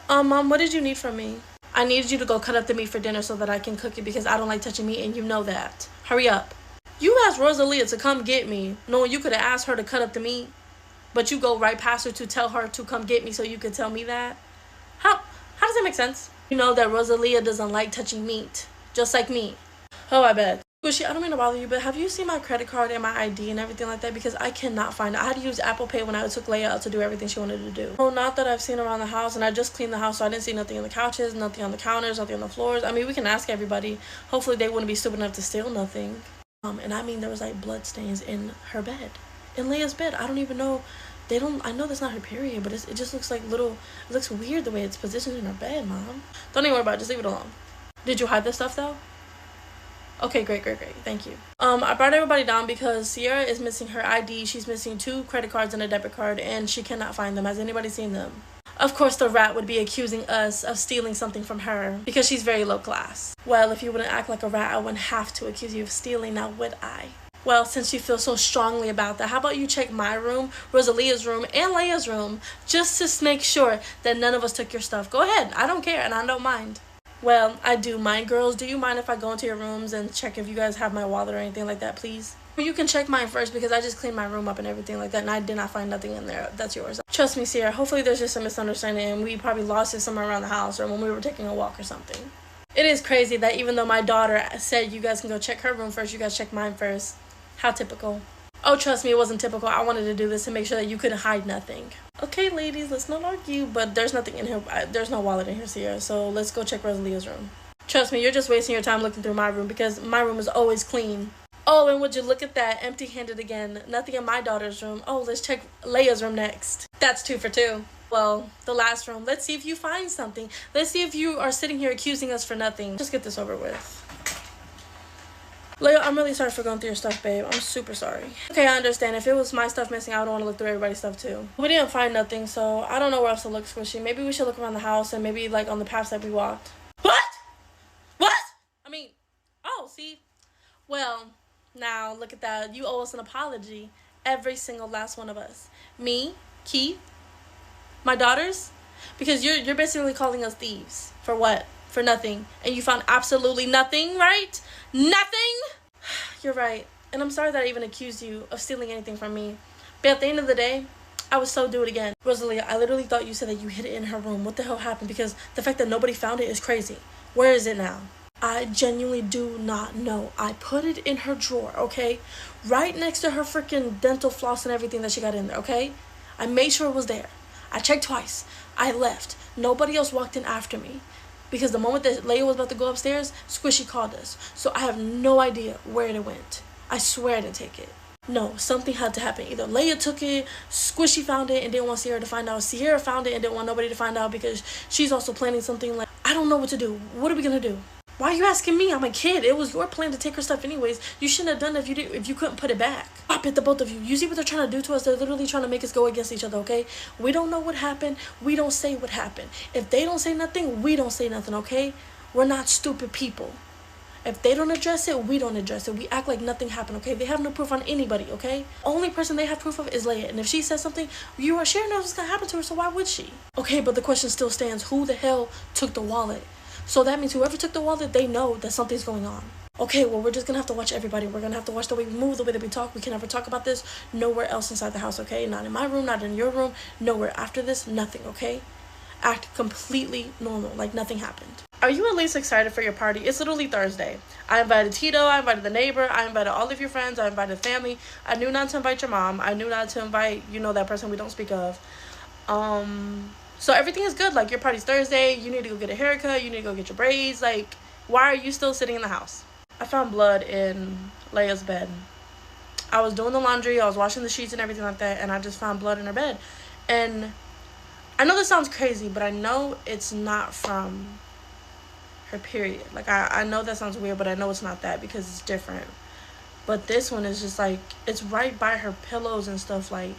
S1: Mom, what did you need from me? I needed you to go cut up the meat for dinner so that I can cook it because I don't like touching meat and you know that. Hurry up. You asked Rosalia to come get me, knowing you could have asked her to cut up the meat, but you go right past her to tell her to come get me so you could tell me that? How does that make sense? You know that Rosalia doesn't like touching meat, just like me. Oh, I bet. Squishy, I don't mean to bother you, but have you seen my credit card and my ID and everything like that? Because I cannot find it. I had to use Apple Pay when I took Leia out to do everything she wanted to do. Oh, not that I've seen around the house, and I just cleaned the house, so I didn't see nothing on the couches, nothing on the counters, nothing on the floors. I mean, we can ask everybody. Hopefully they wouldn't be stupid enough to steal nothing. And I mean, there was like blood stains in her bed. In Leia's bed. I don't even know. I know that's not her period, but it just looks like it looks weird the way it's positioned in her bed, Mom. Don't even worry about it. Just leave it alone. Did you hide this stuff, though? Okay, great. Thank you. I brought everybody down because Sierra is missing her ID. She's missing 2 credit cards and a debit card, and she cannot find them. Has anybody seen them? Of course, the rat would be accusing us of stealing something from her because she's very low class. Well, if you wouldn't act like a rat, I wouldn't have to accuse you of stealing, now would I? Well, since you feel so strongly about that, how about you check my room, Rosalia's room, and Leia's room, just to make sure that none of us took your stuff. Go ahead. I don't care, and I don't mind. Well, I do mind. Girls, do you mind if I go into your rooms and check if you guys have my wallet or anything like that, please? You can check mine first because I just cleaned my room up and everything like that, and I did not find nothing in there. That's yours. Trust me, Sierra. Hopefully there's just a misunderstanding, and we probably lost it somewhere around the house or when we were taking a walk or something. It is crazy that even though my daughter said you guys can go check her room first, you guys check mine first. How typical. Oh, trust me, it wasn't typical. I wanted to do this to make sure that you couldn't hide nothing. Okay, ladies, let's not argue, but there's nothing in here. There's no wallet in here, Sierra, so let's go check Rosalia's room. Trust me, you're just wasting your time looking through my room because my room is always clean. Oh, and would you look at that, empty-handed again. Nothing in my daughter's room. Oh, let's check Leia's room next. That's 2 for 2. Well, the last room. Let's see if you find something. Let's see if you are sitting here accusing us for nothing. Just get this over with. Leia, I'm really sorry for going through your stuff, babe. I'm super sorry. Okay, I understand. If it was my stuff missing, I would want to look through everybody's stuff too. We didn't find nothing, so I don't know where else to look, Squishy. Maybe we should look around the house and maybe like on the paths that we walked. What? Oh, see? Well, now look at that. You owe us an apology. Every single last one of us. Me, Keith, my daughters. Because you're basically calling us thieves. For what? For nothing. And you found absolutely nothing, right? Nothing? You're right. And I'm sorry that I even accused you of stealing anything from me. But at the end of the day, I would so do it again. Rosalia, I literally thought you said that you hid it in her room. What the hell happened? Because the fact that nobody found it is crazy. Where is it now? I genuinely do not know. I put it in her drawer, okay? Right next to her freaking dental floss and everything that she got in there, okay? I made sure it was there. I checked twice. I left. Nobody else walked in after me. Because the moment that Leia was about to go upstairs, Squishy called us. So I have no idea where it went. I swear I didn't take it. No, something had to happen. Either Leia took it, Squishy found it and didn't want Sierra to find out. Sierra found it and didn't want nobody to find out because she's also planning something. Like, I don't know what to do. What are we gonna do? Why are you asking me? I'm a kid. It was your plan to take her stuff anyways. You shouldn't have done it if you couldn't put it back. Stop it, the both of you. You see what they're trying to do to us? They're literally trying to make us go against each other, okay? We don't know what happened. We don't say what happened. If they don't say nothing, we don't say nothing, okay? We're not stupid people. If they don't address it, we don't address it. We act like nothing happened, okay? They have no proof on anybody, okay? Only person they have proof of is Leia. And if she says something, you are sure knows what's gonna happen to her, so why would she? Okay, but the question still stands. Who the hell took the wallet? So that means whoever took the wallet, they know that something's going on. Okay, well, we're just gonna have to watch everybody. We're gonna have to watch the way we move, the way that we talk. We can never talk about this nowhere else inside the house, okay? Not in my room, not in your room, nowhere after this, nothing, okay? Act completely normal, like nothing happened. Are you at least excited for your party? It's literally Thursday. I invited Tito, I invited the neighbor, I invited all of your friends, I invited family. I knew not to invite your mom. I knew not to invite, that person we don't speak of. So everything is good. Like, your party's Thursday, you need to go get a haircut, you need to go get your braids. Like, why are you still sitting in the house? I found blood in Leia's bed. I was doing the laundry, I was washing the sheets and everything like that, and I just found blood in her bed. And I know this sounds crazy, but I know it's not from her period. Like, I know that sounds weird, but I know it's not that because it's different. But this one is just like, it's right by her pillows and stuff, like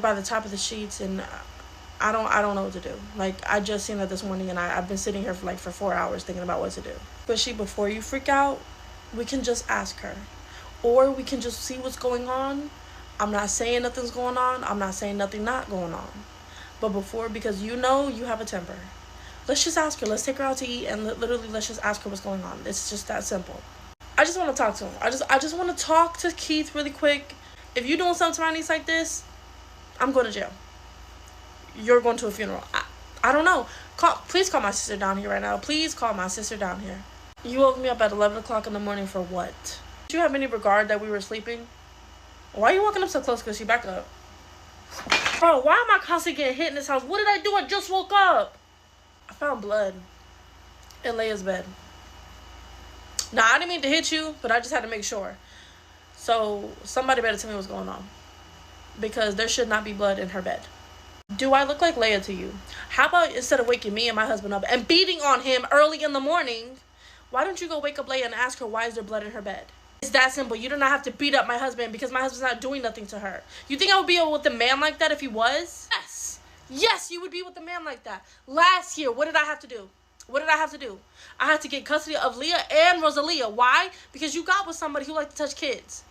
S1: by the top of the sheets, and I don't know what to do. Like, I just seen that this morning, and I've been sitting here for 4 hours thinking about what to do. But before you freak out, we can just ask her, or we can just see what's going on. I'm not saying nothing's going on. I'm not saying nothing not going on. But because you have a temper. Let's just ask her. Let's take her out to eat, and literally let's just ask her what's going on. It's just that simple. I just want to talk to him. I just want to talk to Keith really quick. If you're doing something to my niece like this, I'm going to jail. You're going to a funeral. I don't know. Please call my sister down here right now. Please call my sister down here. You woke me up at 11 o'clock in the morning for what? Did you have any regard that we were sleeping? Why are you walking up so close? Because she back up. Bro, why am I constantly getting hit in this house? What did I do? I just woke up. I found blood in Leia's bed. Now, I didn't mean to hit you, but I just had to make sure. So, somebody better tell me what's going on. Because there should not be blood in her bed. Do I look like Leia to you? How about instead of waking me and my husband up and beating on him early in the morning, why don't you go wake up Leia and ask her why is there blood in her bed? It's that simple. You do not have to beat up my husband because my husband's not doing nothing to her. You think I would be with a man like that if he was? Yes. Yes, you would be with a man like that. Last year, what did I have to do? I had to get custody of Leah and Rosalia. Why? Because you got with somebody who liked to touch kids.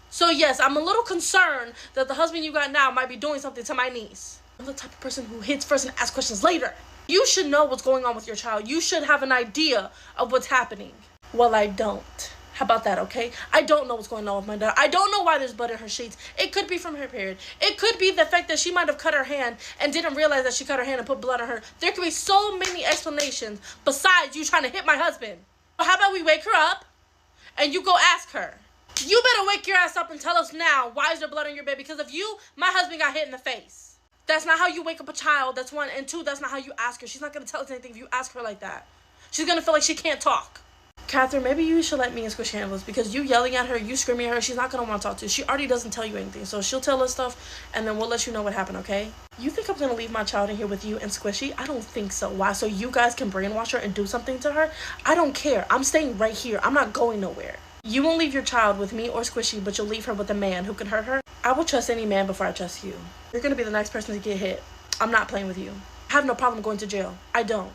S1: So yes, I'm a little concerned that the husband you got now might be doing something to my niece. I'm the type of person who hits first and asks questions later. You should know what's going on with your child. You should have an idea of what's happening. Well, I don't. How about that, okay? I don't know what's going on with my daughter. I don't know why there's blood in her sheets. It could be from her period. It could be the fact that she might have cut her hand and didn't realize that she cut her hand and put blood on her. There could be so many explanations besides you trying to hit my husband. How about we wake her up and you go ask her? You better wake your ass up and tell us now, why is there blood on your bed? Because of you, my husband got hit in the face. That's not how you wake up a child. That's one. And two, that's not how you ask her. She's not going to tell us anything if you ask her like that. She's going to feel like she can't talk. Catherine, maybe you should let me and Squish handle this, because you yelling at her, you screaming at her, she's not going to want to talk to you. She already doesn't tell you anything. So she'll tell us stuff, and then we'll let you know what happened, okay? You think I'm going to leave my child in here with you and Squishy? I don't think so. Why? So you guys can brainwash her and do something to her? I don't care. I'm staying right here. I'm not going nowhere. You won't leave your child with me or Squishy, but you'll leave her with a man who can hurt her? I will trust any man before I trust you. You're going to be the next person to get hit. I'm not playing with you. I have no problem going to jail. I don't.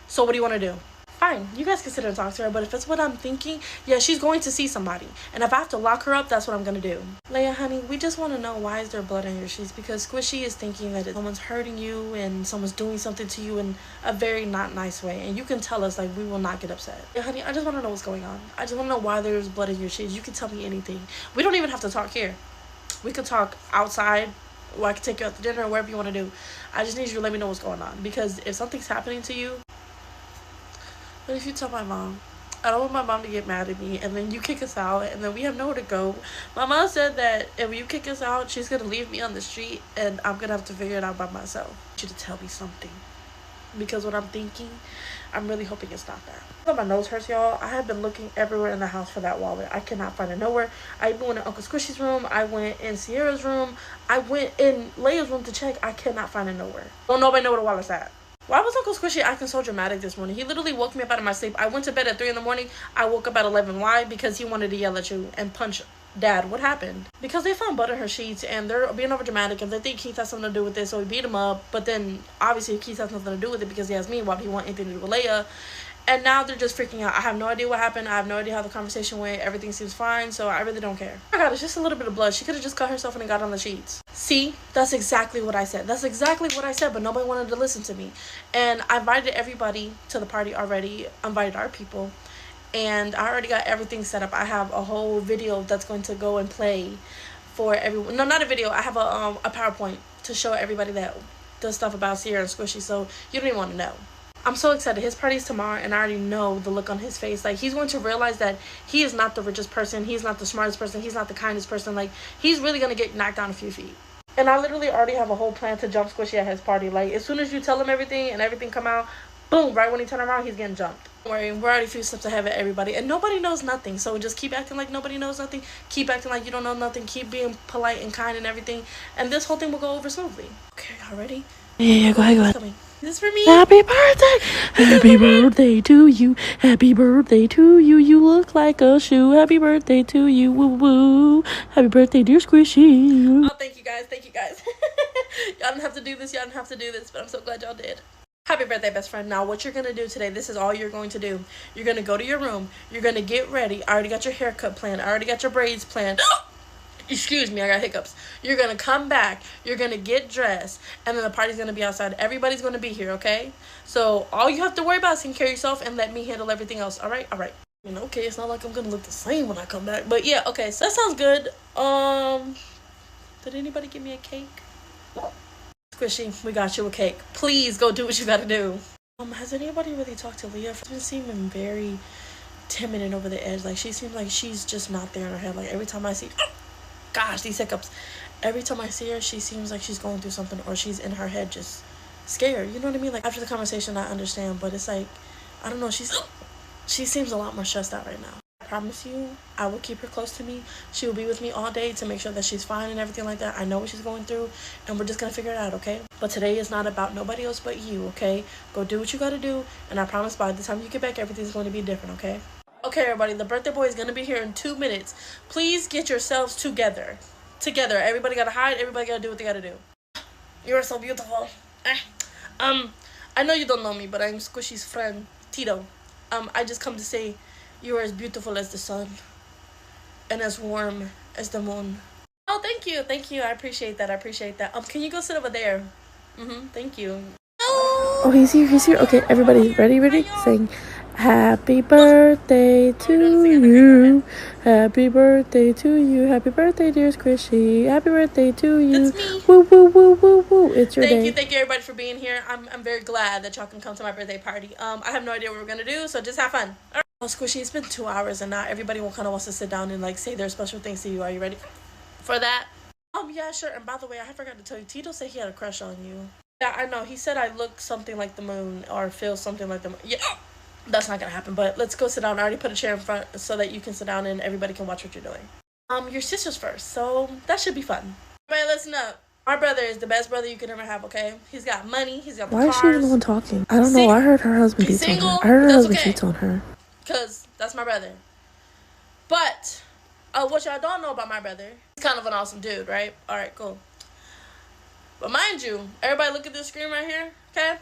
S1: So what do you want to do? Fine, you guys can sit and talk to her, but if it's what I'm thinking, yeah, she's going to see somebody. And if I have to lock her up, that's what I'm going to do. Leia, honey, we just want to know, why is there blood on your sheets? Because Squishy is thinking that someone's hurting you and someone's doing something to you in a very not nice way. And you can tell us, like, we will not get upset. Yeah, honey, I just want to know what's going on. I just want to know why there's blood in your sheets. You can tell me anything. We don't even have to talk here. We could talk outside, or I can take you out to dinner, or wherever you want to do. I just need you to let me know what's going on. Because if something's happening to you, what if you tell my mom? I don't want my mom to get mad at me, and then you kick us out, and then we have nowhere to go. My mom said that if you kick us out, she's going to leave me on the street, and I'm going to have to figure it out by myself. I want you to tell me something. because what I'm thinking, I'm really hoping it's not that. My nose hurts, y'all. I have been looking everywhere in the house for that wallet. I cannot find it nowhere. I even went in Uncle Squishy's room. I went in Sierra's room. I went in Leia's room to check. I cannot find it nowhere. Don't nobody know where the wallet's at. Why was Uncle Squishy acting so dramatic this morning? He literally woke me up out of my sleep. I went to bed at 3 in the morning. I woke up at 11. Why? Because he wanted to yell at you and punch Dad. What happened? Because they found blood in her sheets and they're being over dramatic and they think Keith has something to do with this, so he beat him up. But then obviously Keith has nothing to do with it because he has me. Why would he want anything to do with Leia? And now they're just freaking out. I have no idea what happened. I have no idea how the conversation went. Everything seems fine, so I really don't care. Oh my god, it's just a little bit of blood. She could have just cut herself and got on the sheets. See? That's exactly what I said. That's exactly what I said, but nobody wanted to listen to me. And I invited everybody to the party already. I invited our people. And I already got everything set up. I have a whole video that's going to go and play for everyone. No, not a video. I have a PowerPoint to show everybody that the stuff about Sierra and Squishy, so you don't even want to know. I'm so excited. His party's tomorrow, and I already know the look on his face. Like, he's going to realize that he is not the richest person. He's not the smartest person. He's not the kindest person. Like, he's really going to get knocked down a few feet. And I literally already have a whole plan to jump Squishy at his party. Like, as soon as you tell him everything and everything come out, boom, right when he turn around, he's getting jumped. Don't worry, we're already a few steps ahead of everybody. And nobody knows nothing. So just keep acting like nobody knows nothing. Keep acting like you don't know nothing. Keep being polite and kind and everything. And this whole thing will go over smoothly. Okay, y'all ready?
S2: Yeah, go ahead.
S1: This is for me.
S2: Happy birthday! Happy birthday to you. Happy birthday to you. You look like a shoe. Happy birthday to you. Woo woo. Happy birthday, dear Squishy.
S1: Oh, thank you guys. Thank you guys. Y'all didn't have to do this. Y'all didn't have to do this. But I'm so glad y'all did. Happy birthday, best friend. Now, what you're going to do today, this is all you're going to do. You're going to go to your room. You're going to get ready. I already got your haircut planned. I already got your braids planned. Excuse me, I got hiccups. You're going to come back. You're going to get dressed. And then the party's going to be outside. Everybody's going to be here, okay? So, all you have to worry about is taking care of yourself and let me handle everything else, all right? All right. I mean, okay, it's not like I'm going to look the same when I come back. But, yeah, okay, so that sounds good. Did anybody give me a cake? Squishy, we got you a cake. Please go do what you got to do. Has anybody really talked to Leah? She's been seeming very timid and over the edge. Like, she seems like she's just not there in her head. Like, every time I see... Gosh, these hiccups. Every time I see her, she seems like she's going through something or she's in her head just scared. You know what I mean? Like, after the conversation, I understand. But it's like, I don't know. She seems a lot more stressed out right now. I promise you, I will keep her close to me. She will be with me all day to make sure that she's fine and everything like that. I know what she's going through, and we're just going to figure it out, okay? But today is not about nobody else but you, okay? Go do what you got to do, and I promise by the time you get back, everything's going to be different, okay? Okay, everybody, the birthday boy is going to be here in 2 minutes. Please get yourselves together. Together. Everybody got to hide. Everybody got to do what they got to do. You are so beautiful. I know you don't know me, but I'm Squishy's friend, Tito. I just come to say you are as beautiful as the sun and as warm as the moon. Oh, thank you. Thank you. I appreciate that. I appreciate that. Can you go sit over there? Thank you.
S2: Oh, he's here. He's here. Okay, everybody, ready? Sing. Happy birthday to you. Happy birthday to you. Happy birthday, dear Squishy. Happy birthday to you.
S1: That's me.
S2: Woo, woo, woo, woo, woo. It's your day.
S1: Thank you everybody for being here. I'm very glad that y'all can come to my birthday party. I have no idea what we're gonna do, so just have fun. All right. Oh, Squishy, it's been 2 hours and now everybody kind of wants to sit down and like say their special things to you. Are you ready for that? Yeah, sure. And by the way, I forgot to tell you, Tito said he had a crush on you. Yeah, I know. He said I look something like the moon or feel something like the moon. Yeah. That's not gonna happen, but let's go sit down. I already put a chair in front so that you can sit down and everybody can watch what you're doing. Your sister's first, so that should be fun. Everybody listen up. My brother is the best brother you could ever have, okay? He's got money, he's got the cars.
S2: Why is she the one talking? I don't know. I heard her husband cheats on her. I heard her husband cheats on her.
S1: Because that's my brother. But, what y'all don't know about my brother, he's kind of an awesome dude, right? Alright, cool. But mind you, everybody look at this screen right here, okay?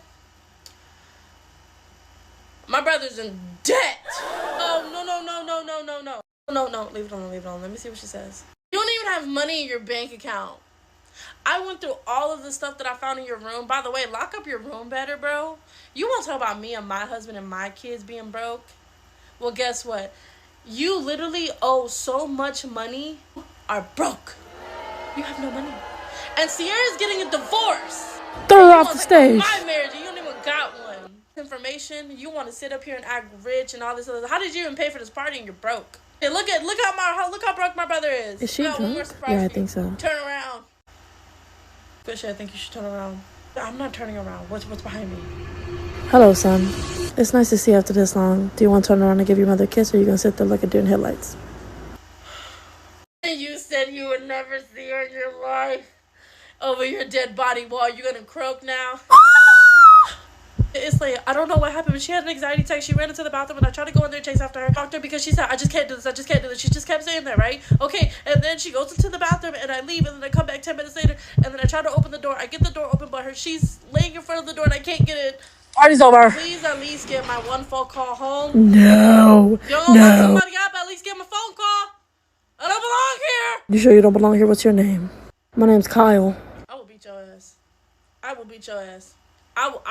S1: My brother's in debt. Oh, no. No, leave it alone. Let me see what she says. You don't even have money in your bank account. I went through all of the stuff that I found in your room. By the way, lock up your room better, bro. You want to talk about me and my husband and my kids being broke? Well, guess what? You literally owe so much money, are broke. You have no money. And Sierra's getting a divorce.
S2: Throw her off the stage.
S1: My marriage, you don't even got one. Information, you want to sit up here and act rich and all this other. How did you even pay for this party and you're broke? Hey, look how broke my brother is.
S2: Is she drunk? Yeah, I think so.
S1: Turn around. Squishy, I think you should turn around. I'm not turning around. What's behind me?
S2: Hello, son. It's nice to see you after this long. Do you want to turn around and give your mother a kiss, or are you going to sit there like a deer in headlights?
S1: You said you would never see her in your life. Over your dead body. Well, are you gonna croak now? It's like, I don't know what happened, but she had an anxiety attack. She ran into the bathroom, and I tried to go in there and chase after her. Doctor, because she said, I just can't do this, I just can't do this. She just kept saying that, right? Okay, and then she goes into the bathroom, and I leave, and then I come back 10 minutes later, and then I try to open the door. I get the door open, but she's laying in front of the door, and I can't get in.
S2: Party's over.
S1: Please at least get my one phone call home.
S2: No.
S1: You don't let somebody up, at least get my phone call. I don't belong here.
S2: You sure you don't belong here? What's your name? My name's Kyle.
S1: I will beat your ass. I will beat your ass. I will